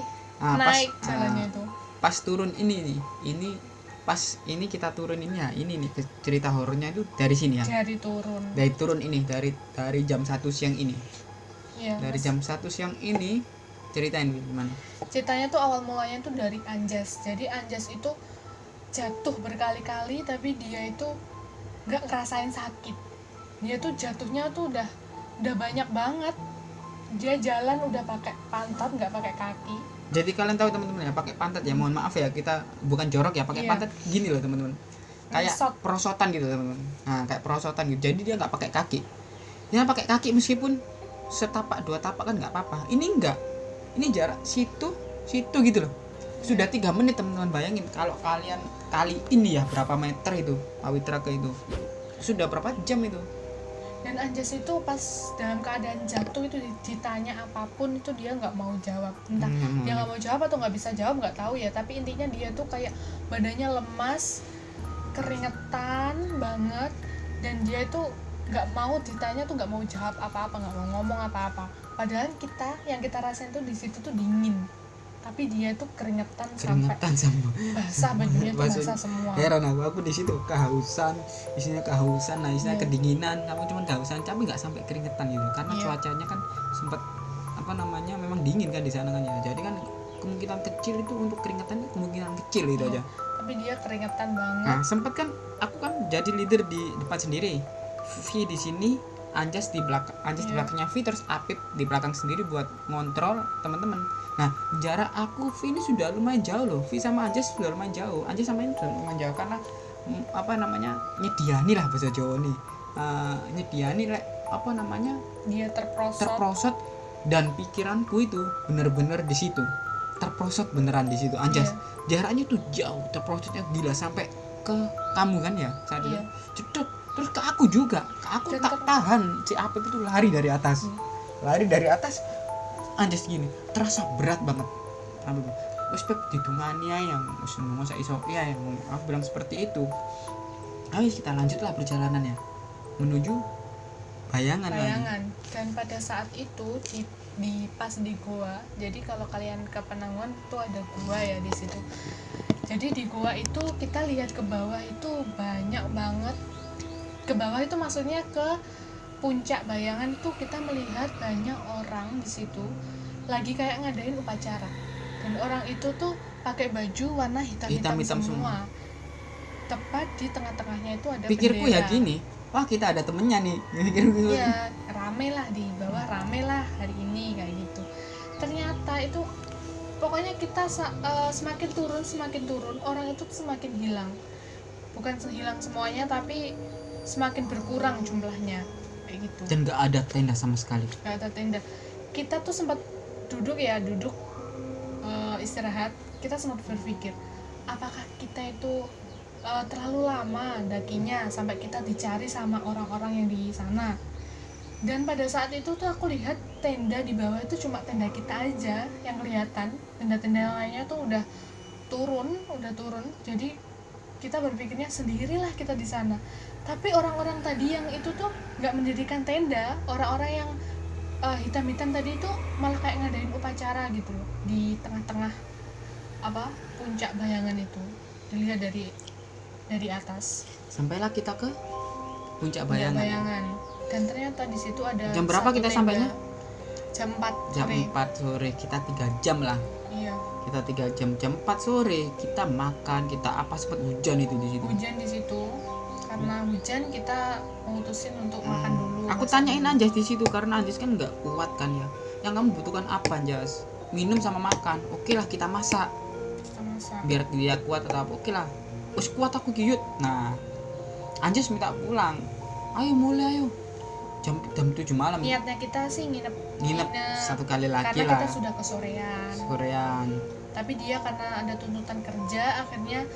naik jalannya itu. Pas turun ini pas ini kita turun ini ya, ini nih cerita horornya itu dari sini ya. Dari turun. Dari turun ini, dari jam 1 siang ini. Iya, Dari Mas. jam 1 siang ini ceritain gimana? Ceritanya tuh awal mulanya tuh dari Anjas. Jadi Anjas itu jatuh berkali-kali tapi dia itu nggak ngerasain sakit. Dia tuh jatuhnya tuh udah banyak banget. Dia jalan udah pakai pantat, nggak pakai kaki. Jadi kalian tahu teman-teman ya, pakai pantat ya, mohon maaf ya, kita bukan jorok ya, pakai Iya. pantat gini loh teman-teman. Kayak Ngesot. perosotan gitu teman-teman. Nah, kayak perosotan gitu. Jadi dia nggak pakai kaki. Dia pakai kaki meskipun setapak 2 tapak kan nggak apa-apa. Ini enggak. Ini jarak situ gitu loh. Sudah 3 menit teman-teman, bayangin kalau kalian kali ini ya berapa meter itu Pawitra ke itu. Sudah berapa jam itu? Dan Anjas itu pas dalam keadaan jatuh itu ditanya apapun itu dia nggak mau jawab. Entah dia nggak mau jawab atau nggak bisa jawab, nggak tahu ya. Tapi intinya dia tuh kayak badannya lemas, keringetan banget, dan dia itu nggak mau ditanya tuh, nggak mau jawab apa-apa, nggak mau ngomong apa-apa. Padahal yang kita rasain tuh di situ tuh dingin, tapi dia tuh keringetan sampai sama. basah, bajunya tuh basah semua. Heran aku di situ kehausan, isinya kehausan, nah isinya Iya. kedinginan, kamu cuma kehausan tapi nggak sampai keringetan gitu, karena Iya. cuacanya kan sempat memang dingin kan di sana kan ya. Jadi kan kemungkinan kecil itu untuk keringetan, kemungkinan kecil itu Iya. aja. Tapi dia keringetan banget. Nah, sempat kan aku kan jadi leader di depan sendiri. V di sini, Anjas di belakang, di Iya. belakangnya V, terus Apip di belakang sendiri buat ngontrol teman-teman. Nah, jarak aku V ini sudah lumayan jauh loh. V sama Anjas sudah lumayan jauh. Anjas sama ini sudah lumayan jauh karena nyediani lah bahasa Jawa nih. Nyediani Dia terprosot, dan pikiranku itu bener-bener di situ. Terprosot beneran di situ Anjas. Iya. Jaraknya tuh jauh, terprosotnya gila sampai ke kamu kan ya saat itu. Iya. Cedek. Terus ke aku juga, aku Dan tak tahan, si Apip itu lari dari atas. Lari dari atas, Anjas gini, terasa berat banget. Aku bilang, wes Pep didungani ae yang wis masa iso ya, aku bilang seperti itu. Ayo kita lanjutlah perjalanannya menuju bayangan lagi. Dan pada saat itu pas di gua, jadi kalau kalian ke Penanggungan tuh ada gua ya di situ. Jadi di gua itu kita lihat ke bawah itu banyak banget. Ke bawah itu maksudnya ke puncak bayangan itu kita melihat banyak orang di situ lagi kayak ngadain upacara. Dan orang itu tuh pakai baju warna hitam-hitam semua. Tepat di tengah-tengahnya itu ada Pikirku bendera. ya gini, wah kita ada temennya nih. Pikirku Iya, rame lah di bawah, rame lah hari ini kayak gitu. Ternyata itu pokoknya kita semakin turun orang itu semakin hilang. Bukan hilang semuanya tapi semakin berkurang jumlahnya kayak gitu. Dan gak ada tenda sama sekali. Gak ada tenda. Kita tuh sempat duduk istirahat. Kita sempat berpikir apakah kita itu terlalu lama dakinya sampai kita dicari sama orang-orang yang di sana. Dan pada saat itu tuh aku lihat tenda di bawah itu cuma tenda kita aja yang kelihatan. Tenda-tenda yang lainnya tuh udah turun. Jadi kita berpikirnya sendirilah kita di sana. Tapi orang-orang tadi yang itu tuh nggak mendirikan tenda. Orang-orang yang hitam-hitam tadi itu malah kayak ngadain upacara gitu loh di tengah-tengah puncak bayangan itu. Dilihat dari atas. Sampailah kita ke puncak Puncak bayangan. bayangan. Dan ternyata di situ ada Jam berapa satu kita tenda. sampainya? Jam 4 Jam sore. 4 sore, kita 3 jam lah. Iya. Kita 3 jam. Jam 4 sore kita makan, kita sempat hujan itu di situ. Hujan di situ. Karena hujan kita memutusin untuk makan dulu. Aku masak tanyain dulu. Anjas di situ karena Anjas kan nggak kuat kan ya. Yang kamu butuhkan apa Anjas? Minum sama makan. Oke lah kita masak. Kita masak. Biar dia kuat atau apa. Oke lah. Us kuat aku giut. Nah, Anjas minta pulang. Ayo mulai ayo. jam 7 malam. Niatnya kita sih Nginep satu kali lagi karena lah. kita sudah kesorean. Tapi dia karena ada tuntutan kerja, akhirnya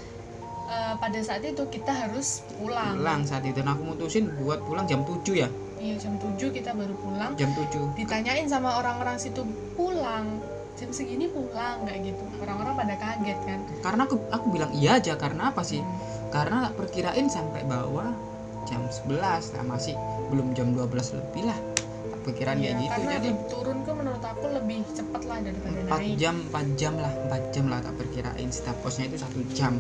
pada saat itu kita harus pulang saat itu. Dan aku mutusin buat pulang jam 7 ya. Iya, jam 7 kita baru pulang. Jam 7. Ditanyain sama orang-orang situ, pulang jam segini pulang nggak gitu. Orang-orang pada kaget kan. Karena aku bilang iya aja, karena apa sih? Karena perkirain sampai bawah jam 11 lah, masih belum jam 12 lebih lah. Pikiran Iya, kayak gitu. karena Jadi turun tuh menurut aku lebih cepat lah daripada naik. 4 jam lah tak perkirain. Setiap posnya itu 1 jam.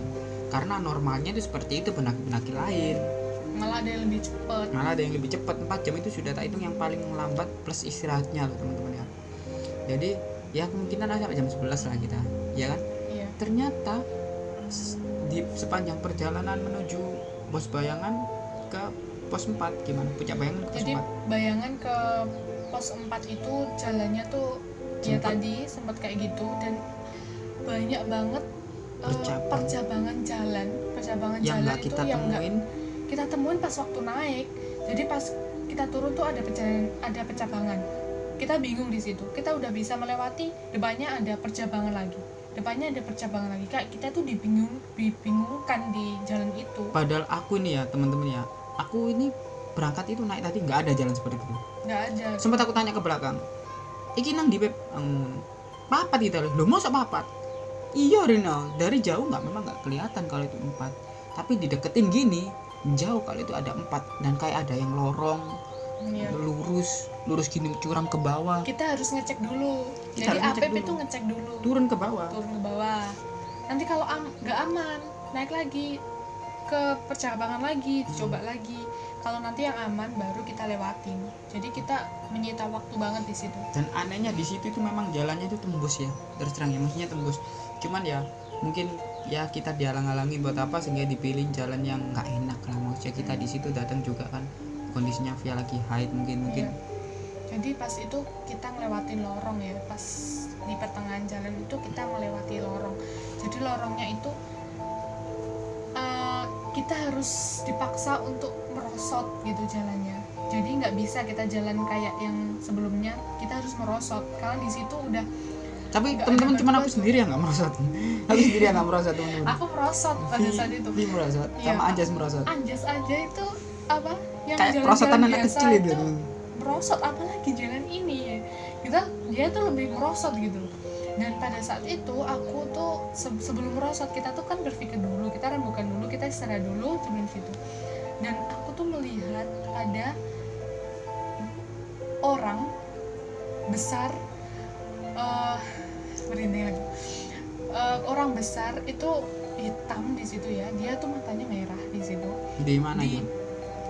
Karena normalnya itu seperti itu pendaki-pendaki lain. Malah ada yang lebih cepat. 4 jam itu sudah tak hitung yang paling lambat plus istirahatnya loh teman-teman ya. Jadi ya kemungkinan ada sampai jam 11 lah kita, ya kan? Iya. Ternyata di sepanjang perjalanan menuju pos bayangan ke pos 4 gimana? Puncak bayangan ke pos Jadi 4. bayangan ke pos 4 itu jalannya tuh ya tadi sempat kayak gitu, dan banyak banget percabangan jalan yang nggak itu kita yang temuin. Kita temuin pas waktu naik. Jadi pas kita turun tuh ada percabangan. Kita bingung di situ. Kita udah bisa melewati, depannya ada percabangan lagi. Kayak kita tuh dibingungkan di jalan itu. Padahal aku ini ya teman-teman ya, aku ini berangkat itu naik tadi nggak ada jalan seperti itu. Nggak ada. Sempat aku tanya ke belakang, iki nang di papat itu loh, masa papat? Iya Rina, dari jauh memang nggak kelihatan kalau itu 4, tapi dideketin gini jauh kalau itu ada 4, dan kayak ada yang lorong. Iya. lurus gini curam ke bawah. Kita harus ngecek dulu. Jadi APP itu ngecek dulu. Turun ke bawah. Nanti kalau nggak aman, naik lagi ke percabangan lagi, dicoba lagi. Kalau nanti yang aman baru kita lewatin. Jadi kita menyita waktu banget di situ. Dan anehnya di situ itu memang jalannya itu tembus ya. Terus terang ya, maksudnya tembus. Cuman ya mungkin ya kita dihalang-halangi buat apa sehingga dipilih jalan yang nggak enak lah. Maksudnya kita di situ datang juga kan kondisinya via lagi haid mungkin. Iya. Jadi pas itu kita ngelewatin lorong ya, pas di pertengahan jalan itu kita melewati lorong. Jadi lorongnya itu kita harus dipaksa untuk merosot gitu jalannya. Jadi nggak bisa kita jalan kayak yang sebelumnya, kita harus merosot karena di situ udah. Tapi teman-teman cuma aku sendiri yang nggak merosot. Aku sendiri yang nggak merosot teman-teman. Aku merosot pada saat itu. Merosot. Sama Anjas merosot. Anjas aja itu apa? Yang kayak perosotan anak kecil itu. Merosot apalagi jalan ini ya. Dia tuh lebih merosot gitu. Dan pada saat itu aku tuh sebelum merosot kita tuh kan berpikir dulu, kita rembukan dulu, kita istirahat dulu di situ. Dan aku tuh melihat ada orang besar, merinding lagi. Orang besar itu hitam di situ ya, dia tuh matanya merah di situ. Di mana itu?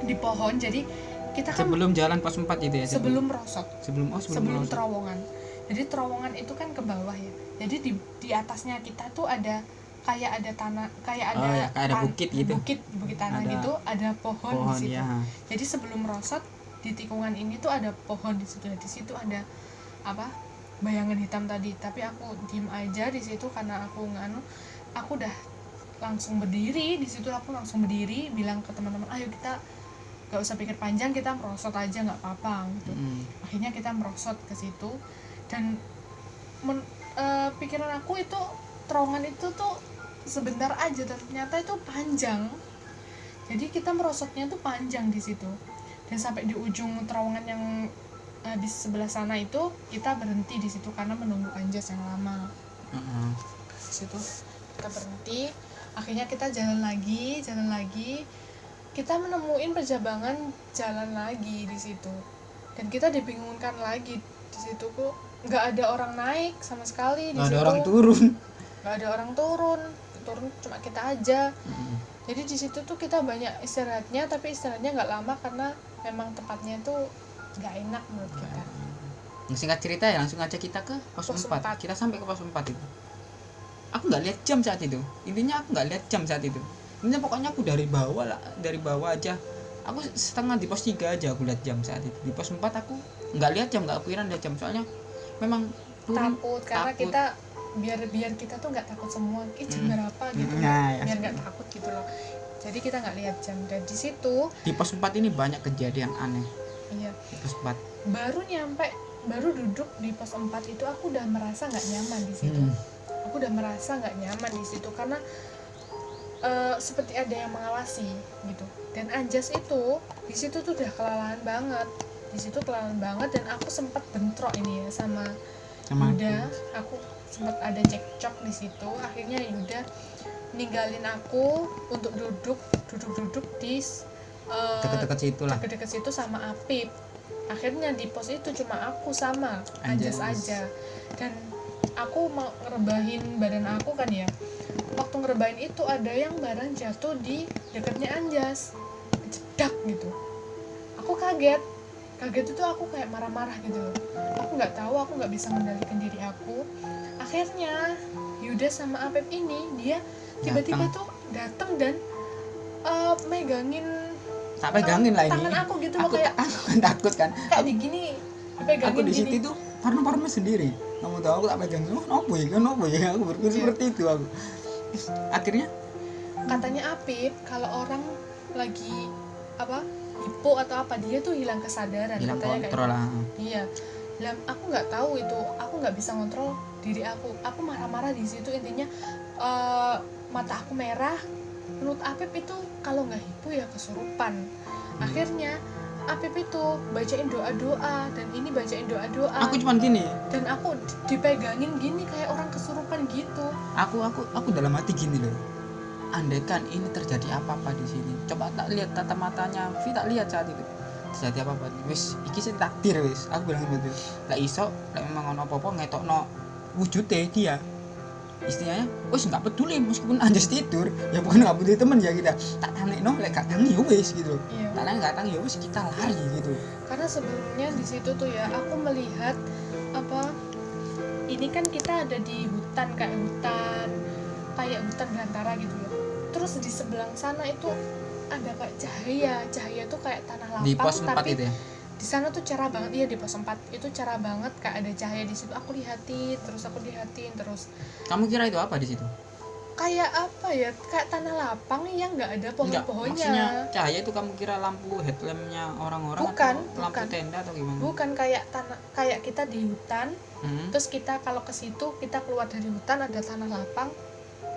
Di pohon. Jadi kita kan sebelum jalan pos 4 itu ya. Sebelum merosot. Sebelum terowongan. Jadi terowongan itu kan ke bawah ya. Jadi di atasnya kita tuh ada kayak ada tanah, kayak ada bukit gitu. Bukit tanah gitu, ada pohon di situ. Ya. Jadi sebelum merosot di tikungan ini tuh ada pohon di situ. Di situ ada apa? Bayangan hitam tadi. Tapi aku diem aja di situ karena aku udah langsung berdiri di situ. Aku langsung berdiri bilang ke teman-teman, ayo kita gak usah pikir panjang, kita merosot aja nggak apa-apa gitu. Akhirnya kita merosot ke situ. Dan pikiran aku itu terowongan itu tuh sebentar aja, ternyata itu panjang. Jadi kita merosotnya tuh panjang di situ. Dan sampai di ujung terowongan yang di sebelah sana itu kita berhenti di situ karena menunggu Anjas yang lama. Di situ kita berhenti. Akhirnya kita jalan lagi. Kita menemuin percabangan jalan lagi di situ. Dan kita dibingungkan lagi di situ kok. Nggak ada orang naik sama sekali di situ. Nggak ada orang turun cuma kita aja. Jadi di situ tuh kita banyak istirahatnya, tapi istirahatnya nggak lama karena memang tempatnya tuh nggak enak menurut kita. Singkat cerita ya, langsung aja kita ke pos 4. Kita sampai ke pos 4 itu. Aku nggak lihat jam saat itu. Intinya aku nggak lihat jam saat itu. Intinya pokoknya aku dari bawah aja. Aku setengah di pos 3 aja aku lihat jam saat itu. Di pos 4 aku nggak lihat jam, nggak kepikiran ada jam, soalnya memang takut karena kita biar kita tuh nggak takut semua jam berapa gitu. Biar nggak takut gitu loh. Jadi kita nggak lihat jam. Dan di situ di pos 4 ini banyak kejadian aneh. Iya. Di pos 4. Baru duduk di pos 4 itu aku udah merasa nggak nyaman di situ. Aku udah merasa nggak nyaman di situ karena seperti ada yang mengawasi gitu. Dan Anjas itu di situ tuh udah kelelahan banget. Di situ kelelahan banget dan aku sempat bentrok ini ya sama Yuda. Aku sempat ada cekcok di situ. Akhirnya Yuda ninggalin aku untuk duduk di Deket-deket situ lah. deket-deket situ sama Apip. Akhirnya di pos itu cuma aku sama Anjas aja. Dan aku mau ngerebahin badan aku kan ya. Waktu ngerebahin itu ada yang barang jatuh di dekatnya Anjas, jedak gitu. Aku kaget itu aku kayak marah-marah gitu loh. Aku nggak tahu, aku nggak bisa mengendalikan diri aku. Akhirnya Yuda sama Apip ini dia tiba-tiba tuh datang dan megangin lah ini. Tangan aku gitu aku kayak aku kan takut kan. Kayak digini, pegangin aku di gini. situ tuh parno sendiri. Kamu tahu aku tak pegang. Nopo ya, aku berpikir seperti itu aku. Akhirnya katanya Apip kalau orang lagi hipo atau apa dia tuh hilang kesadaran, hilang katanya kontrol lah. Iya. Dan aku nggak tahu itu, aku nggak bisa kontrol diri aku. Aku marah-marah di situ intinya. Mata aku merah. Menurut Apip itu kalau nggak hipo ya kesurupan. Akhirnya Apip itu bacain doa-doa dan ini bacain doa-doa. Aku cuman gini. Dan aku dipegangin gini kayak orang kesurupan gitu. Aku dalam hati gini loh. Andaikan ini terjadi apa-apa di sini, coba tak lihat tatap matanya, Vi tak lihat saat itu terjadi apa-apa. Wis, iki sing takdir wis. Aku bilang gitu. Lah iso, lek memang ono apa-apa ngetokno wujude dia. Istilahnya, wis enggak peduli meskipun Anjas tidur, ya bukan enggak peduli temen ya kita. Tak tanekno lek gak tangi wis gitu. Iya. Tak tangi gak tangi ya wis kita lari gitu. Karena sebelumnya di situ tuh ya aku melihat ini kan kita ada di hutan kayak hutan belantara gitu ya. Terus di sebelah sana itu ada kayak cahaya tuh kayak tanah lapang. Di pos 4 tapi itu ya? Di sana tuh cerah banget. Iya, di pos 4 itu cerah banget, kayak ada cahaya di situ. Aku lihatin terus. Kamu kira itu apa di situ? Kayak apa ya? Kayak tanah lapang yang nggak ada pohon-pohonnya. Maksudnya cahaya itu kamu kira lampu headlampnya orang-orang bukan, atau lampu tenda atau gimana? Bukan, kayak kita di hutan. Terus kita kalau ke situ, kita keluar dari hutan ada tanah lapang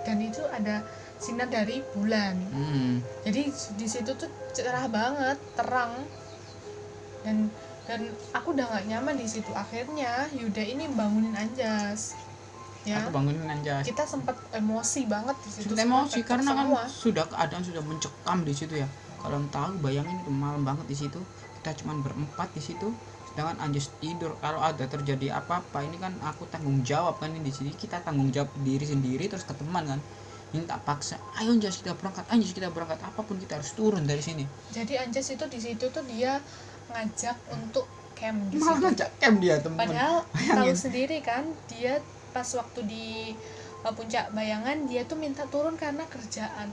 dan itu ada sinar dari bulan. Jadi di situ tuh cerah banget, terang. Dan aku udah nggak nyaman di situ. Akhirnya Yuda ini bangunin Anjas. Ya. Aku bangunin Anjas. Kita sempat emosi banget di situ. Emosi karena kan keadaan sudah mencekam di situ ya. Kalau tahu bayangin itu malam banget di situ. Kita cuma berempat di situ. Sedangkan Anjas tidur. Kalau ada terjadi apa-apa ini kan aku tanggung jawab kan di sini. Kita tanggung jawab diri sendiri terus ke teman kan. Minta paksa, ayo Anjas kita berangkat, apapun kita harus turun dari sini. Jadi Anjas itu di situ tuh dia ngajak untuk camp di situ. Malah ngajak camp dia teman. Padahal tahu sendiri kan dia pas waktu di puncak Bayangan dia tuh minta turun karena kerjaan.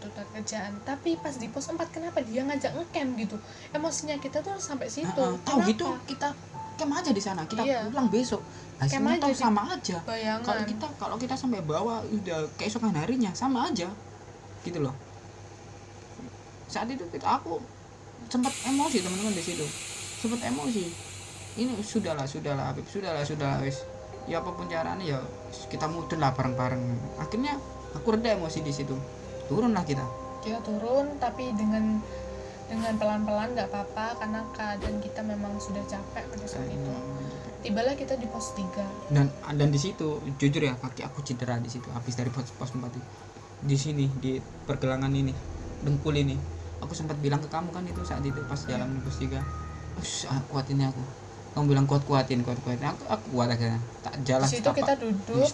Tapi pas di pos 4 kenapa dia ngajak ngecamp gitu? Emosinya kita tuh sampai situ. Tahu gitu kita camp aja di sana, kita pulang besok. Hasilnya tahu sama aja. Bayangan. Kalau kita sampai bawah udah keesokan harinya sama aja. Gitu loh. Saat itu aku sempat emosi teman-teman di situ. Sempat emosi. Ini sudahlah Habib, sudahlah wis. Ya apapun caranya ya kita mudun lah bareng-bareng. Akhirnya aku reda emosi di situ. Turunlah kita. Kita turun tapi dengan pelan-pelan, nggak apa-apa karena keadaan kita memang sudah capek pada saat itu. Tibalah kita di pos 3. Dan di situ jujur ya kaki aku cedera di situ habis dari pos 4 itu. Di sini di pergelangan ini, dengkul ini. Aku sempat bilang ke kamu kan itu saat itu pas jalan di pos 3. Kuatin aku. Kamu bilang kuatin. Aku kuat aja. Tak jalan. Di situ kita duduk.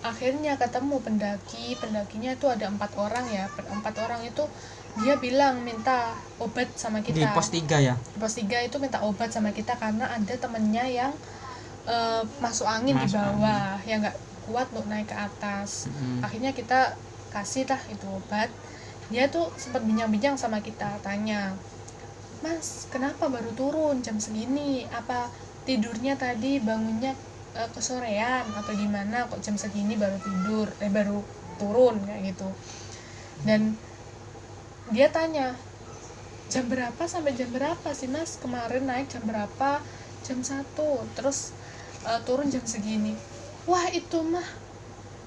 Akhirnya ketemu pendakinya itu ada 4 orang ya. 4 orang itu dia bilang minta obat sama kita. Di pos 3 ya? Di pos 3 itu minta obat sama kita karena ada temennya yang masuk angin di bawah, yang nggak kuat untuk naik ke atas. Akhirnya kita kasih lah itu obat. Dia tuh sempat bincang-bincang sama kita, tanya, Mas, kenapa baru turun jam segini? Apa tidurnya tadi bangunnya kesorean atau gimana? Kok jam segini baru turun kayak gitu. Dan dia tanya, jam berapa sampai jam berapa sih Mas? Kemarin naik jam berapa? Jam 1, terus turun jam segini. Wah itu mah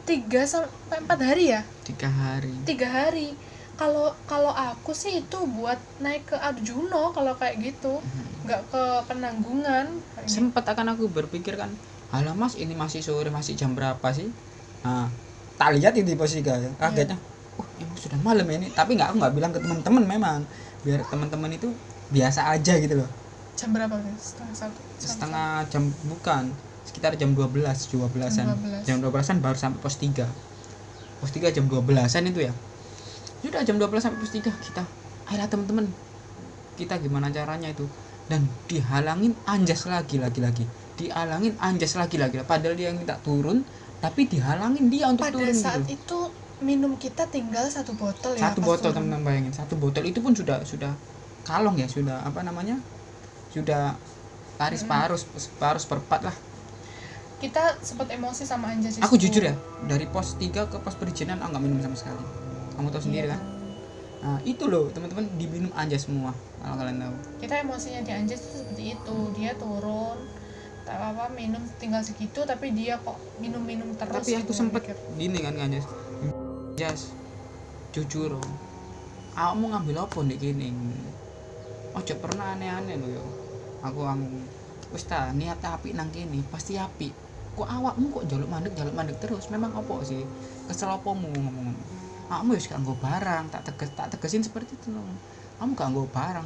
3 sampai 4 hari ya? 3 hari. 3 hari. Kalau aku sih itu buat naik ke Arjuno kalau kayak gitu, nggak ke Penanggungan. Sempat akan aku berpikir kan, alah Mas ini masih sore, masih jam berapa sih? Nah, tak lihat di pos 3 ya. Kagetnya, emang sudah malam ini. Tapi aku nggak bilang ke teman-teman memang, biar teman-teman itu biasa aja gitu loh. Jam berapa? Setengah jam, bukan, sekitar jam 12-an. Jam 12-an baru sampai pos 3. Pos 3 jam 12-an itu ya. Sudah jam 12 sampai pos 3 kita, ayolah teman-teman, kita gimana caranya itu, dan dihalangin anjas lagi, dihalangin anjas lagi, padahal dia yang minta turun tapi dihalangin dia untuk pada turun. Pada saat gitu. itu minum kita tinggal 1 botol ya. 1 botol teman-teman, bayangin 1 botol itu pun sudah kalong ya, sudah apa namanya, sudah laris parus perpat lah. Kita sempat emosi sama anjas itu. Aku jujur ya, dari pos 3 ke pos perizinan aku nggak minum sama sekali. Kamu tahu sendiri kan. Nah itu loh teman-teman, diminum anjas semua kalau kalian tahu. Kita emosinya di anjas itu seperti itu, dia turun tak apa minum tinggal segitu tapi dia kok minum terus. Tapi aku sempet gini kan anjas, jujur aku mau ngambil apa nih gini, ojo pernah aneh-aneh loh yo. Aku wis ta niat api nang kene pasti api, kok awakmu kok jaluk mandek terus, memang apa sih kesel opomu ngomong. Kamu wis gak nggo barang, tak tegesin seperti itu loh. Kamu gak nggo barang.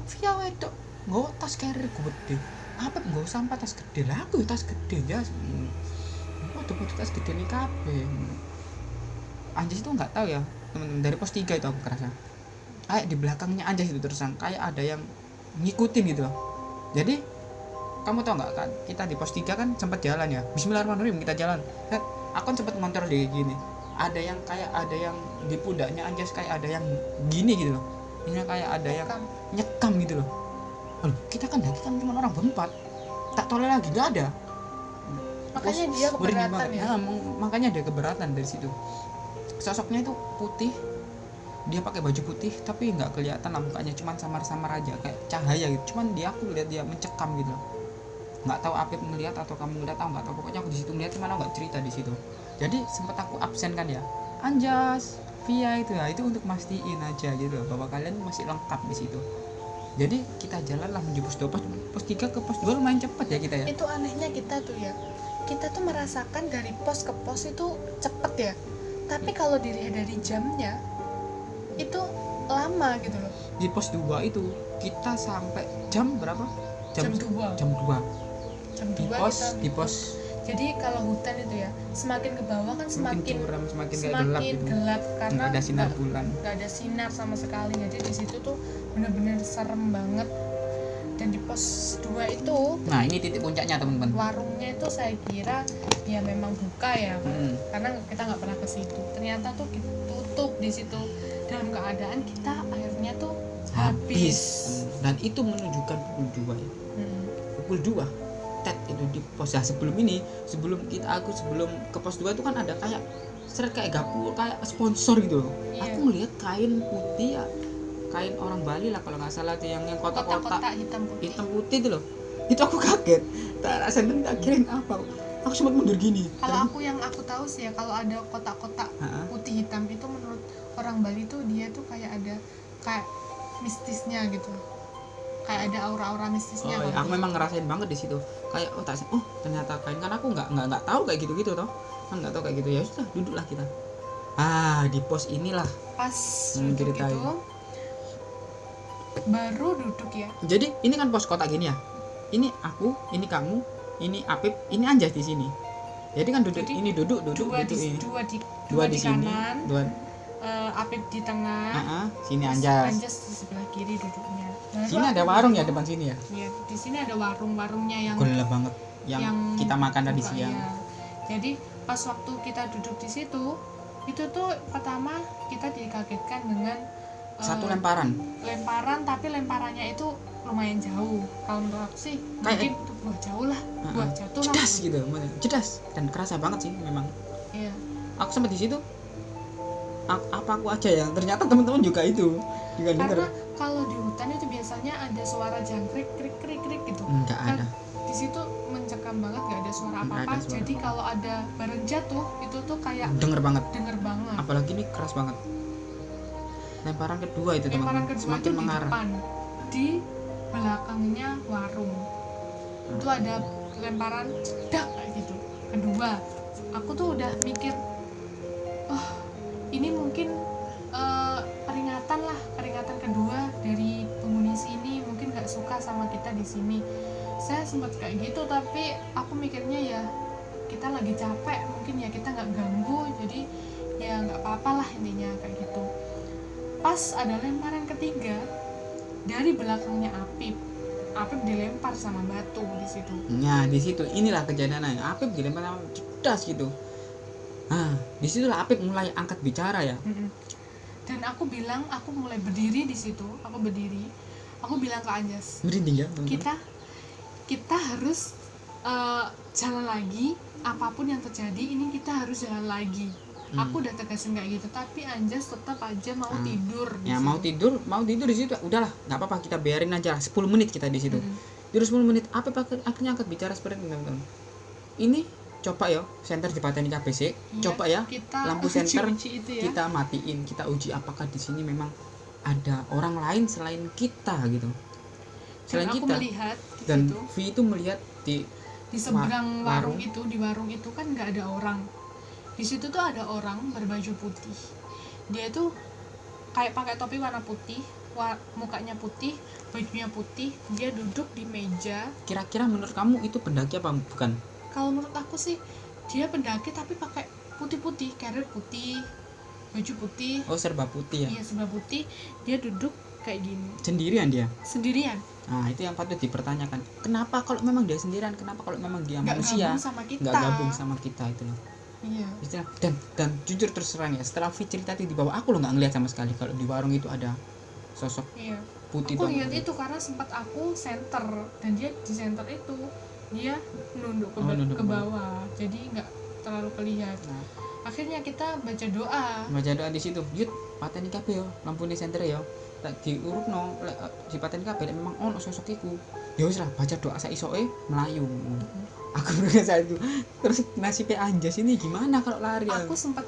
Via wedok nggo tas carrier gede. Apa nggo sampah tas gede lah, aku tas gede ya. Waduh tas gede nih kabeh. Anjas itu enggak tahu ya, teman-teman, dari pos 3 itu aku kerasa. Kayak di belakangnya Anjas itu terusan kayak ada yang ngikutin gitu loh. Jadi kamu tahu enggak kan, kita di pos 3 kan sempat jalan ya. Bismillahirrahmanirrahim kita jalan. Dan aku sempat ngontrol di gini. Ada yang di pundaknya Anjas kayak ada yang gini gitu loh. Ini kayak ada yang nyekam gitu loh. Aduh, kita kan daki kan cuma orang berempat. Tak toleh lagi enggak ada. Makanya dia keberatan ya. Nah, makanya dia keberatan dari situ. Sosoknya itu putih. Dia pakai baju putih tapi enggak kelihatan lah mukanya, cuma samar-samar aja kayak cahaya gitu. Cuman aku lihat dia mencekam gitu loh. Nggak tahu Apip ngelihat atau kamu ngelihat, nggak tahu, pokoknya aku di situ ngeliat, cuman aku nggak cerita di situ. Jadi sempat aku absen kan ya, Anjas, Via itu ya, itu untuk mastiin aja gitu loh bahwa kalian masih lengkap di situ. Jadi kita jalan lah menuju pos 2, pos 3 ke pos 2 lumayan cepat ya kita ya. Itu anehnya kita tuh ya, kita tuh merasakan dari pos ke pos itu cepet ya, tapi kalau dilihat dari jamnya itu lama gitu loh. Di pos 2 itu kita sampai jam berapa? Jam 2. Di pos. Jadi kalau hutan itu ya, semakin ke bawah kan semakin curam, semakin gelap, gelap karena nggak ada sinar bulan. Nggak ada sinar sama sekali. Jadi di situ tuh benar-benar serem banget. Dan di pos 2 itu, nah ini titik puncaknya teman-teman. Warungnya itu saya kira ya memang buka ya, karena kita nggak pernah ke situ. Ternyata tuh tutup di situ. Dalam keadaan kita airnya tuh habis. Dan itu menunjukkan pukul 2 ya. Pukul 2 itu di pos ya. Sebelum ke pos 2 itu kan ada kayak gapur, kayak sponsor gitu loh. Iya. Aku ngelihat kain putih ya, kain orang Bali lah kalau nggak salah tuh, yang kotak-kotak hitam putih itu loh. Itu aku kaget, tak kirain apa. Aku sempat mundur gini. Kalau yang aku tahu sih ya, kalau ada kotak-kotak putih hitam itu menurut orang Bali tuh dia tuh kayak ada kayak mistisnya gitu, kayak ada aura-aura mistisnya. Aku memang ngerasain banget di situ. Kayak ternyata kain, kan aku nggak tahu kayak gitu toh. Kan nggak tahu kayak gitu, ya sudah duduklah kita. Di pos inilah pas duduk itu baru duduk ya. Jadi ini kan pos kotak gini ya. Ini aku, ini kamu, ini Apip, ini Anjas di sini. Jadi kan duduk. Jadi, ini duduk dua di sini, kanan, Apip di tengah, sini Anjas di sebelah kiri duduknya. Sini ada warung ya depan sini ya. Iya, di sini ada warungnya yang gila banget yang kita makan tadi siang. Ya. Jadi pas waktu kita duduk di situ, itu tuh pertama kita dikagetkan dengan satu lemparan, tapi lemparannya itu lumayan jauh. Kalau menurut aku sih mungkin itu buah jauh lah, buah jatuh cedas gitu, cedas dan kerasa banget sih memang. Iya. Aku sempat di situ apa aku aja ya, ternyata teman-teman juga itu juga denger. Karena kalau di hutan itu biasanya ada suara jangkrik krik krik krik gitu. Enggak Kan ada. di situ mencekam banget, nggak ada suara Nggak apa-apa. ada suara Jadi apa-apa. kalau ada barang jatuh itu tuh kayak Denger banget. denger banget. Apalagi ini keras banget. Lemparan kedua itu Lemparan teman-teman kedua semakin itu di mengarah. depan, di belakangnya warung. Itu ada lemparan cedak kayak gitu. Kedua, aku tuh udah mikir, oh ini mungkin peringatan kedua dari penghuni sini, mungkin nggak suka sama kita di sini. Saya sempat kayak gitu, tapi aku mikirnya ya kita lagi capek, mungkin ya kita nggak ganggu, jadi ya nggak apa-apa lah intinya kayak gitu. Pas ada lemparan ketiga dari belakangnya Apip dilempar sama batu di situ. Nah di situ inilah kejadiannya, Apip dilempar sama cedas gitu. Nah disitulah Apip mulai angkat bicara ya. Dan aku bilang, aku mulai berdiri di situ, aku bilang ke Anjas, Merinding ya teman-teman. kita harus jalan lagi, apapun yang terjadi ini kita harus jalan lagi. Aku udah tegasin kayak gitu, tapi Anjas tetap aja mau tidur di Ya situ. mau tidur di situ. Udahlah, nggak apa-apa, kita biarin aja 10 menit kita di situ. Tidur 10 menit, Apip akhirnya angkat bicara seperti ini teman-teman. Ini coba ya, senter dipateni KBC, coba ya, kita lampu senter uji itu ya. kita matiin, kita uji apakah di sini memang ada orang lain selain kita gitu. Selain Dan aku kita. melihat di Dan situ, V itu melihat di seberang warung. di warung itu kan nggak ada orang. Di situ tuh ada orang berbaju putih. Dia tuh kayak pakai topi warna putih, mukanya putih, bajunya putih. Dia duduk di meja. Kira-kira menurut kamu itu pendaki apa bukan? Kalau menurut aku sih dia pendaki tapi pakai putih-putih, carrier putih, baju putih. Oh, serba putih ya. Iya, serba putih. Dia duduk kayak gini, Sendirian dia. sendirian. Nah, itu yang patut dipertanyakan. Kenapa kalau memang dia sendirian? Kenapa kalau memang dia manusia Gabung sama kita. nggak gabung sama kita itu loh. Iya. Istilah dan jujur terus terang ya, setelah Vi cerita itu di bawah, aku lo nggak ngeliat sama sekali kalau di warung itu ada sosok Iya. putih. Aku lihat itu karena sempat aku center dan dia di center itu dia nunduk ke bawah, jadi nggak terlalu kelihatan. Nah, Akhirnya kita baca doa. baca doa di situ. Yut, pateni kabeh yo, lampu di center yo. Tak diurupno, di pateni kabeh memang ono sosok iku. Ya wis lah, baca doa sak isoke melayu. Aku berasa itu. Terus nasibnya Anjas ini gimana kalau lari? Aku sempat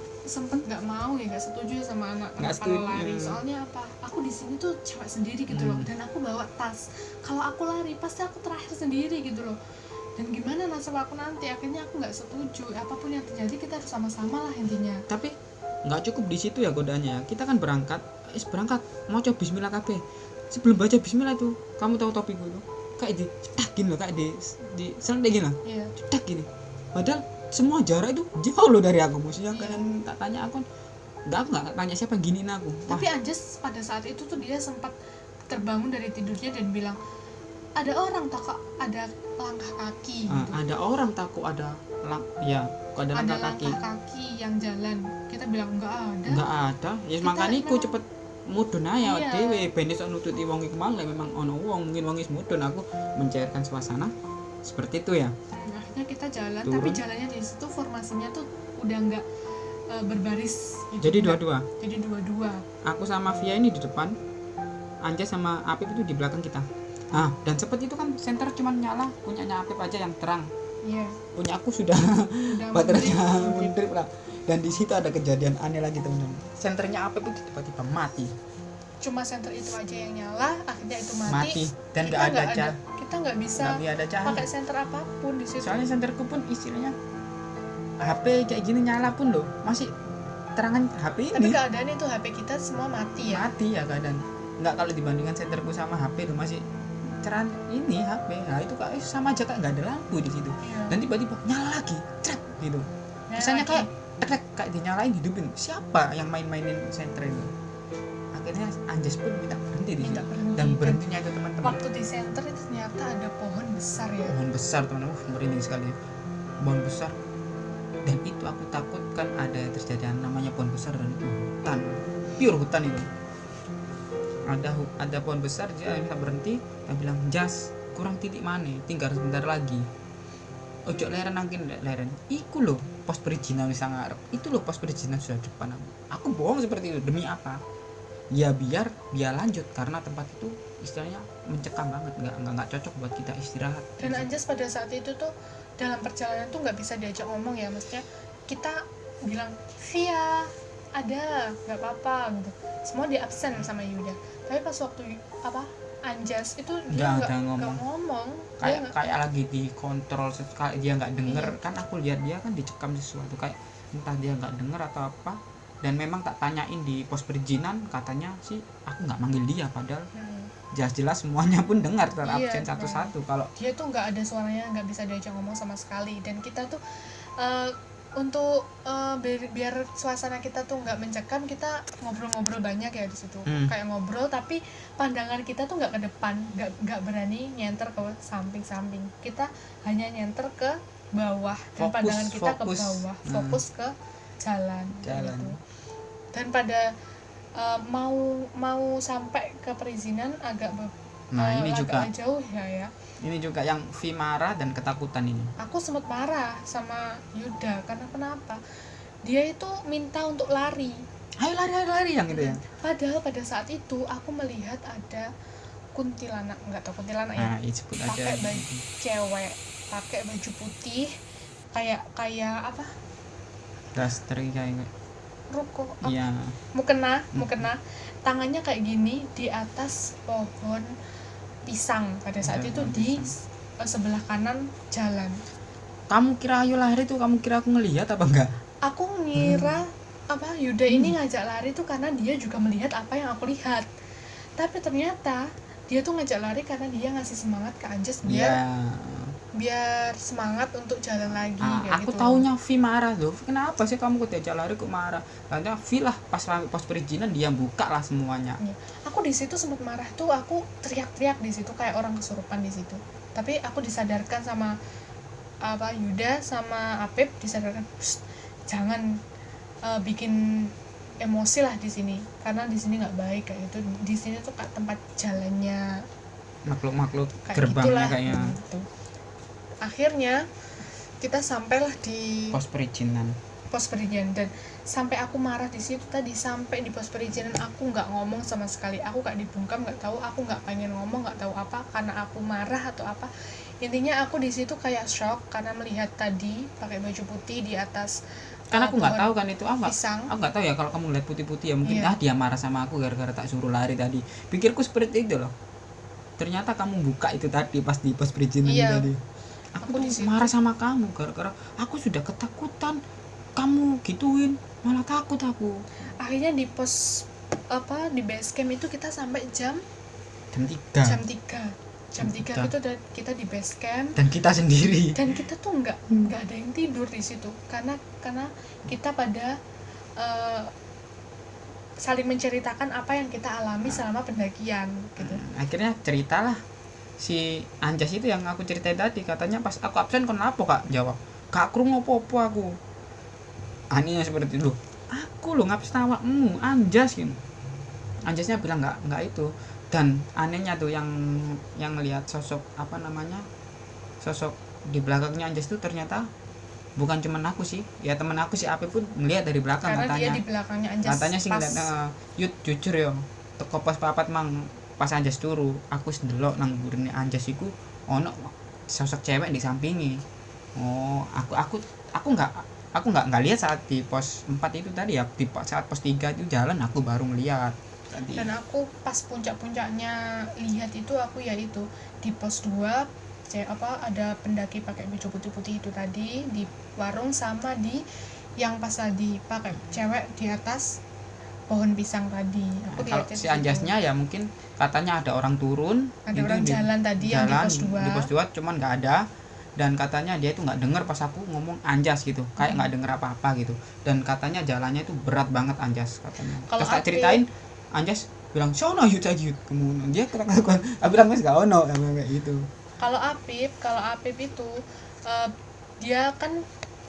nggak mau ya, nggak setuju sama anak-anak kalau lari. Soalnya apa? Aku di sini tuh cewek sendiri gitu loh, dan aku bawa tas. Kalau aku lari pasti aku terakhir sendiri gitu loh. Dan gimana nasib aku nanti? Akhirnya aku nggak setuju. Apapun yang terjadi kita harus sama-sama lah intinya. Tapi nggak cukup di situ ya godaannya. Kita kan berangkat mau coba bismillah kabeh. Sebelum baca bismillah itu, kamu tahu topi gue tuh kayak di cetak gini loh, kayak di selentik gini loh. Iya. Cetak gini. Padahal semua jarak itu jauh loh dari aku. Maksudnya kalian tak tanya aku, aku nggak tanya siapa giniin aku. Tapi Anjas pada saat itu tuh dia sempat terbangun dari tidurnya dan bilang, ada orang tak kok, ada langkah kaki gitu. Ada orang takut ada kok ada langkah kaki yang jalan. Kita bilang enggak ada. Ya makanya aku cepet mudun aja Iya. dhewe ben iso nututi wong iku mang, memang ono wong mungkin wong is mudun, aku mencairkan suasana seperti itu ya. Akhirnya kita jalan, Turun. tapi jalannya di situ formasinya tuh udah enggak berbaris gitu. Jadi dua-dua. Jadi dua-dua. Aku sama Via ini di depan, Anjas sama Apip itu di belakang kita. Dan seperti itu kan senter cuman nyala, punyanya Apip aja yang terang. Iya. Punya aku sudah baterainya mendrip lah. Dan di situ ada kejadian aneh lagi teman-teman. Senternya Apip itu tiba-tiba mati. Cuma senter itu aja yang nyala, akhirnya itu mati. Dan nggak ada cahaya. Kita nggak bisa ada cahaya. pakai senter apapun di situ. Soalnya senterku pun istilahnya HP kayak gini nyala pun loh, masih terangan HP ini. Tapi keadaan itu HP kita semua mati ya. Mati ya keadaan. Nggak, kalau dibandingkan senterku sama HP tuh masih cerah ini HP. Nah itu kayak sama aja, kayak nggak ada lampu di situ. Iya. Dan tiba-tiba nyala lagi, cret gitu. Nyala Kesannya lagi. kayak tek kayak dinyalain hidupin. Siapa yang main-mainin senter itu? Akhirnya Anjas pun minta berhenti di situ. Dan berhentinya itu teman-teman. Waktu di center itu ternyata ada pohon besar ya. Pohon besar teman-teman, merinding sekali. Pohon besar. Dan itu aku takutkan ada terjadi namanya pohon besar dan itu hutan, pure hutan itu. Ada pohon besar, dia bisa berhenti. Dia bilang, Jas, kurang titik mana? Tinggal sebentar lagi. ojo leren nangkin leren iku lho pos perizinan wis ngarep itu lho pos perizinan sudah depan aku bohong seperti itu demi apa ya biar lanjut karena tempat itu istilahnya mencekam banget nggak cocok buat kita istirahat. Dan Anjas pada saat itu tuh dalam perjalanan tuh nggak bisa diajak ngomong ya, maksudnya kita bilang via ada nggak apa-apa gitu, semua di absen sama Yuda, tapi pas waktu apa Anjas itu dia nggak ngomong kayak lagi dikontrol dia nggak denger. Iya. Kan aku lihat dia kan dicekam sesuatu kayak entah dia nggak denger atau apa. Dan memang tak tanyain di pos perizinan katanya sih aku nggak manggil dia padahal jelas-jelas semuanya pun dengar terabsen satu-satu. Kalau dia tuh nggak ada suaranya, nggak bisa diajak ngomong sama sekali. Dan kita tuh untuk biar suasana kita tuh nggak mencekam, kita ngobrol-ngobrol banyak ya di situ. Kayak ngobrol tapi pandangan kita tuh nggak ke depan, nggak berani nyenter ke samping-samping. Kita hanya nyenter ke bawah dan pandangan kita ke bawah, fokus ke jalan. Gitu. Dan pada mau sampai ke perizinan agak ini juga jauh ya. Ini juga yang Vi marah dan ketakutan ini. Aku sempat marah sama Yuda karena kenapa? Dia itu minta untuk lari. Ayo lari yang itu ya. Padahal pada saat itu aku melihat ada kuntilanak, enggak tahu kuntilanak ya. Pakai baju cewek, pakai baju putih, kayak apa? Daster kayak ruko. Iya. Mukena. Tangannya kayak gini di atas pohon pisang pada saat itu di sebelah kanan jalan. Kamu kira ayo lari tuh, kamu kira aku ngelihat apa enggak? Aku ngira apa Yuda ini ngajak lari tuh karena dia juga melihat apa yang aku lihat. Tapi ternyata dia tuh ngajak lari karena dia ngasih semangat ke Anjas biar semangat untuk jalan lagi kayak aku gitu. Taunya Vi marah loh. Kenapa sih kamu kok diajak lari kok marah? Karena Vi lah pas perizinan dia buka lah semuanya. Ya. Aku di situ sempat marah tuh, aku teriak-teriak di situ kayak orang kesurupan di situ. Tapi aku disadarkan sama Yuda sama Apip, disadarkan jangan bikin emosi lah di sini karena di sini nggak baik kayak gitu. Di sini tuh kayak tempat jalannya makhluk gerbangnya kayaknya. Gitu. Akhirnya kita sampailah di pos perizinan dan sampai aku marah di situ tadi, sampai di pos perizinan aku nggak ngomong sama sekali, aku kayak dibungkam, nggak tahu, aku nggak pengen ngomong, nggak tahu apa karena aku marah atau apa. Intinya aku di situ kayak shock karena melihat tadi pakai baju putih di atas karena aku nggak tahu kan itu apa. Aku nggak tahu ya kalau kamu lihat putih-putih ya mungkin dia marah sama aku gara-gara tak suruh lari tadi. Pikirku seperti itu loh. Ternyata kamu buka itu tadi pas di pos perizinan tadi. Aku tuh marah sama kamu gara-gara aku sudah ketakutan kamu gituin, malah takut aku. Akhirnya di pos di base camp itu kita sampai jam 3 itu kita di base camp dan kita sendiri. Dan kita tuh nggak ada yang tidur di situ karena kita pada saling menceritakan apa yang kita alami selama pendakian gitu. Akhirnya ceritalah si Anjas itu yang aku ceritain tadi, katanya pas aku absen kenapa kak, jawab kak krungu apa aku anehnya seperti itu. Aku lo ngabsen awakmu Anjas gitu. Anjasnya bilang nggak itu. Dan anehnya tuh yang lihat sosok sosok di belakangnya Anjas itu ternyata bukan cuma aku sih, ya temen aku si Api pun ngelihat dari belakang. Karena katanya dia di belakangnya Anjas katanya sih ngeliat Yud jujur ya teko pas papat mang pas Anjas turu aku sendelok nang burine Anjas iku ono sosok cewek di sampingi. Aku nggak lihat saat di pos 4 itu tadi ya, di saat pos 3 itu jalan aku baru ngelihat tadi. Dan aku pas puncak-puncaknya lihat itu aku ya itu di pos 2 ada pendaki pakai baju putih-putih itu tadi di warung, sama di yang pas tadi pakai cewek di atas pohon pisang tadi. Aku kalau si Anjasnya ya mungkin katanya ada orang turun, ada orang jalan tadi yang di pos 2 cuman nggak ada. Dan katanya dia itu nggak dengar pas aku ngomong Anjas gitu, kayak nggak dengar apa-apa gitu. Dan katanya jalannya itu berat banget Anjas katanya. Terus tak ceritain Anjas bilang sono yuk kemudian dia ketakutan aku bilang mas gak ono kayak gitu. Kalau Apip itu dia kan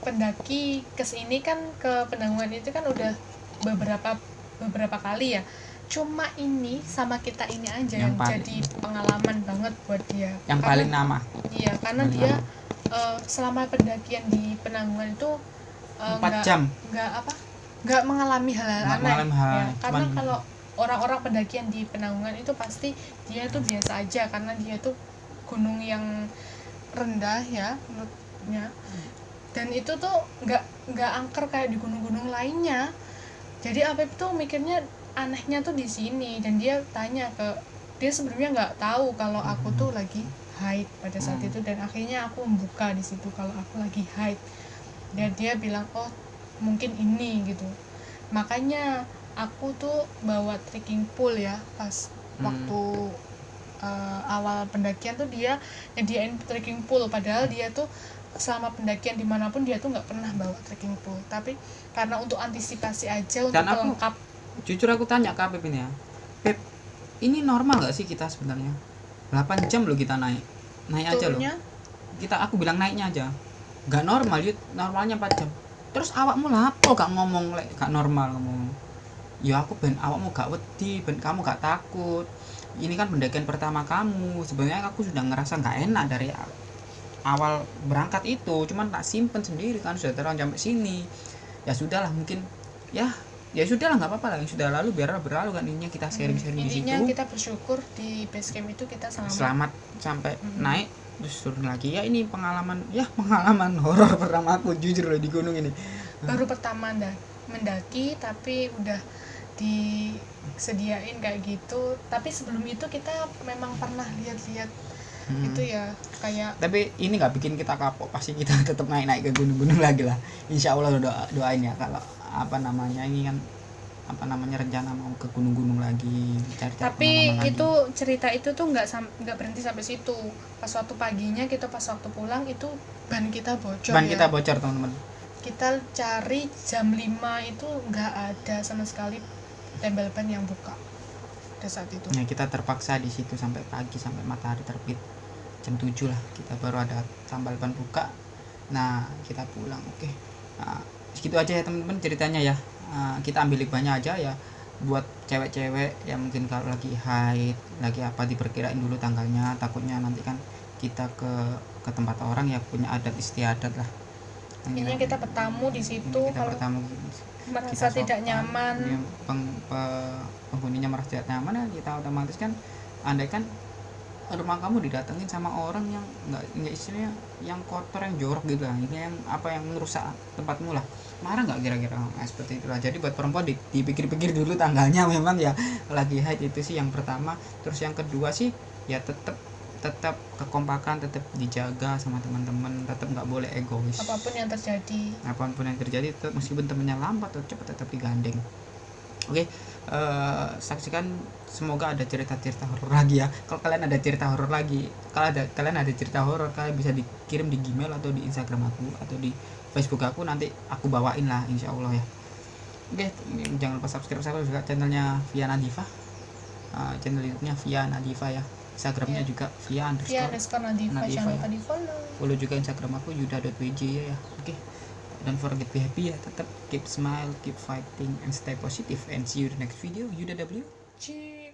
pendaki kesini kan, ke Penanggungan itu kan udah beberapa kali ya. Cuma ini sama kita ini aja yang jadi pengalaman banget buat dia. Yang paling nama. Iya, karena dia selama pendakian di Penanggungan itu 4 jam nggak mengalami hal-hal Nggak aneh mengalami hal ya. aneh, Karena cuman- kalau orang-orang pendakian di Penanggungan itu pasti dia tuh biasa aja, karena dia tuh gunung yang rendah ya menurutnya, dan itu tuh nggak angker kayak di gunung-gunung lainnya. Jadi Apip tuh mikirnya anehnya tuh di sini, dan dia tanya ke dia sebelumnya nggak tahu kalau aku tuh lagi haid pada saat itu, dan akhirnya aku membuka di situ kalau aku lagi haid, dan dia bilang oh mungkin ini gitu. Makanya aku tuh bawa trekking pole ya pas waktu awal pendakian tuh dia nyediain trekking pole, padahal dia tuh selama pendakian dimanapun dia tuh nggak pernah bawa trekking pole, tapi karena untuk antisipasi aja, untuk Dan aku- pelengkap. Jujur aku tanya ke Pep ini ya, Pep, ini normal gak sih kita sebenarnya 8 jam loh kita naik aja loh. Turunnya Aku bilang naiknya aja gak normal, Yud. Normalnya 4 jam. Terus awakmu lapo gak ngomong lek gak normal ngomong. Ya aku ben awakmu gak wedi, ben kamu gak takut. Ini kan pendakian pertama kamu. Sebenarnya aku sudah ngerasa gak enak dari awal berangkat itu, cuman tak simpen sendiri kan, sudah terang sampai sini. Ya sudahlah, mungkin ya sudahlah, nggak apa-apa lah, yang sudah lalu biarlah berlalu kan. Intinya kita sharing-sharing di situ. intinya kita bersyukur di base camp itu kita Selamat sampai naik terus turun lagi. Ya ini pengalaman horor pertama aku jujur loh di gunung ini. baru pertama mendaki tapi udah disediain kayak gitu. Tapi sebelum itu kita memang pernah lihat-lihat itu ya, kayak Tapi ini nggak bikin kita kapok, pasti kita tetap naik ke gunung-gunung lagi lah. Insya Allah doain ya, kalau ini kan rencana mau ke gunung-gunung lagi, cari tapi pengalaman itu lagi. cerita itu tuh nggak berhenti sampai situ. Pas waktu paginya kita pas waktu pulang itu ban kita bocor. Kita bocor teman-teman. Kita cari jam 5 itu nggak ada sama sekali tempel ban yang buka pada saat itu. Ya kita terpaksa di situ sampai pagi, sampai matahari terbit jam 7 lah, kita baru ada tambal ban buka. Nah kita pulang. Oke. Nah, segitu aja ya teman-teman ceritanya ya. Kita ambil hikmahnya aja ya buat cewek-cewek yang mungkin kalau lagi haid, lagi apa, diperkirain dulu tanggalnya, takutnya nanti kan kita ke tempat orang ya punya adat istiadat lah. Intinya kita bertamu di situ, Kita kalau bertamu merasa tidak sopan, nyaman, ya, penghuninya merasa tidak nyaman ya kita otomatis kan, andai kan rumah kamu didatengin sama orang yang nggak istilahnya yang kotor, yang jorok gitu lah, ini yang yang merusak tempatmu lah, marah nggak kira-kira? Seperti itulah. Jadi buat perempuan dipikir-pikir dulu tanggalnya memang ya lagi haid, itu sih yang pertama. Terus yang kedua sih ya tetap kekompakan tetap dijaga sama teman-teman, tetap nggak boleh egois. apapun yang terjadi Tetap, meskipun temennya lambat atau cepat, tetap digandeng. Oke, saksikan, semoga ada cerita-cerita horor lagi ya. Kalau kalian ada cerita horor lagi, kalian ada cerita horor, kalian bisa dikirim di Gmail atau di Instagram aku atau di Facebook aku, nanti aku bawain lah insya Allah ya. Oke, jangan lupa subscribe juga channelnya Via Nadifa, channel YouTube-nya Via Nadifa ya. Instagramnya juga Via Nadifa, jangan lupa di follow juga Instagram aku yuda.wj ya. Oke, don't forget be happy ya, tetap keep smile, keep fighting and stay positive, and see you in the next video. Yuda W. Cheers.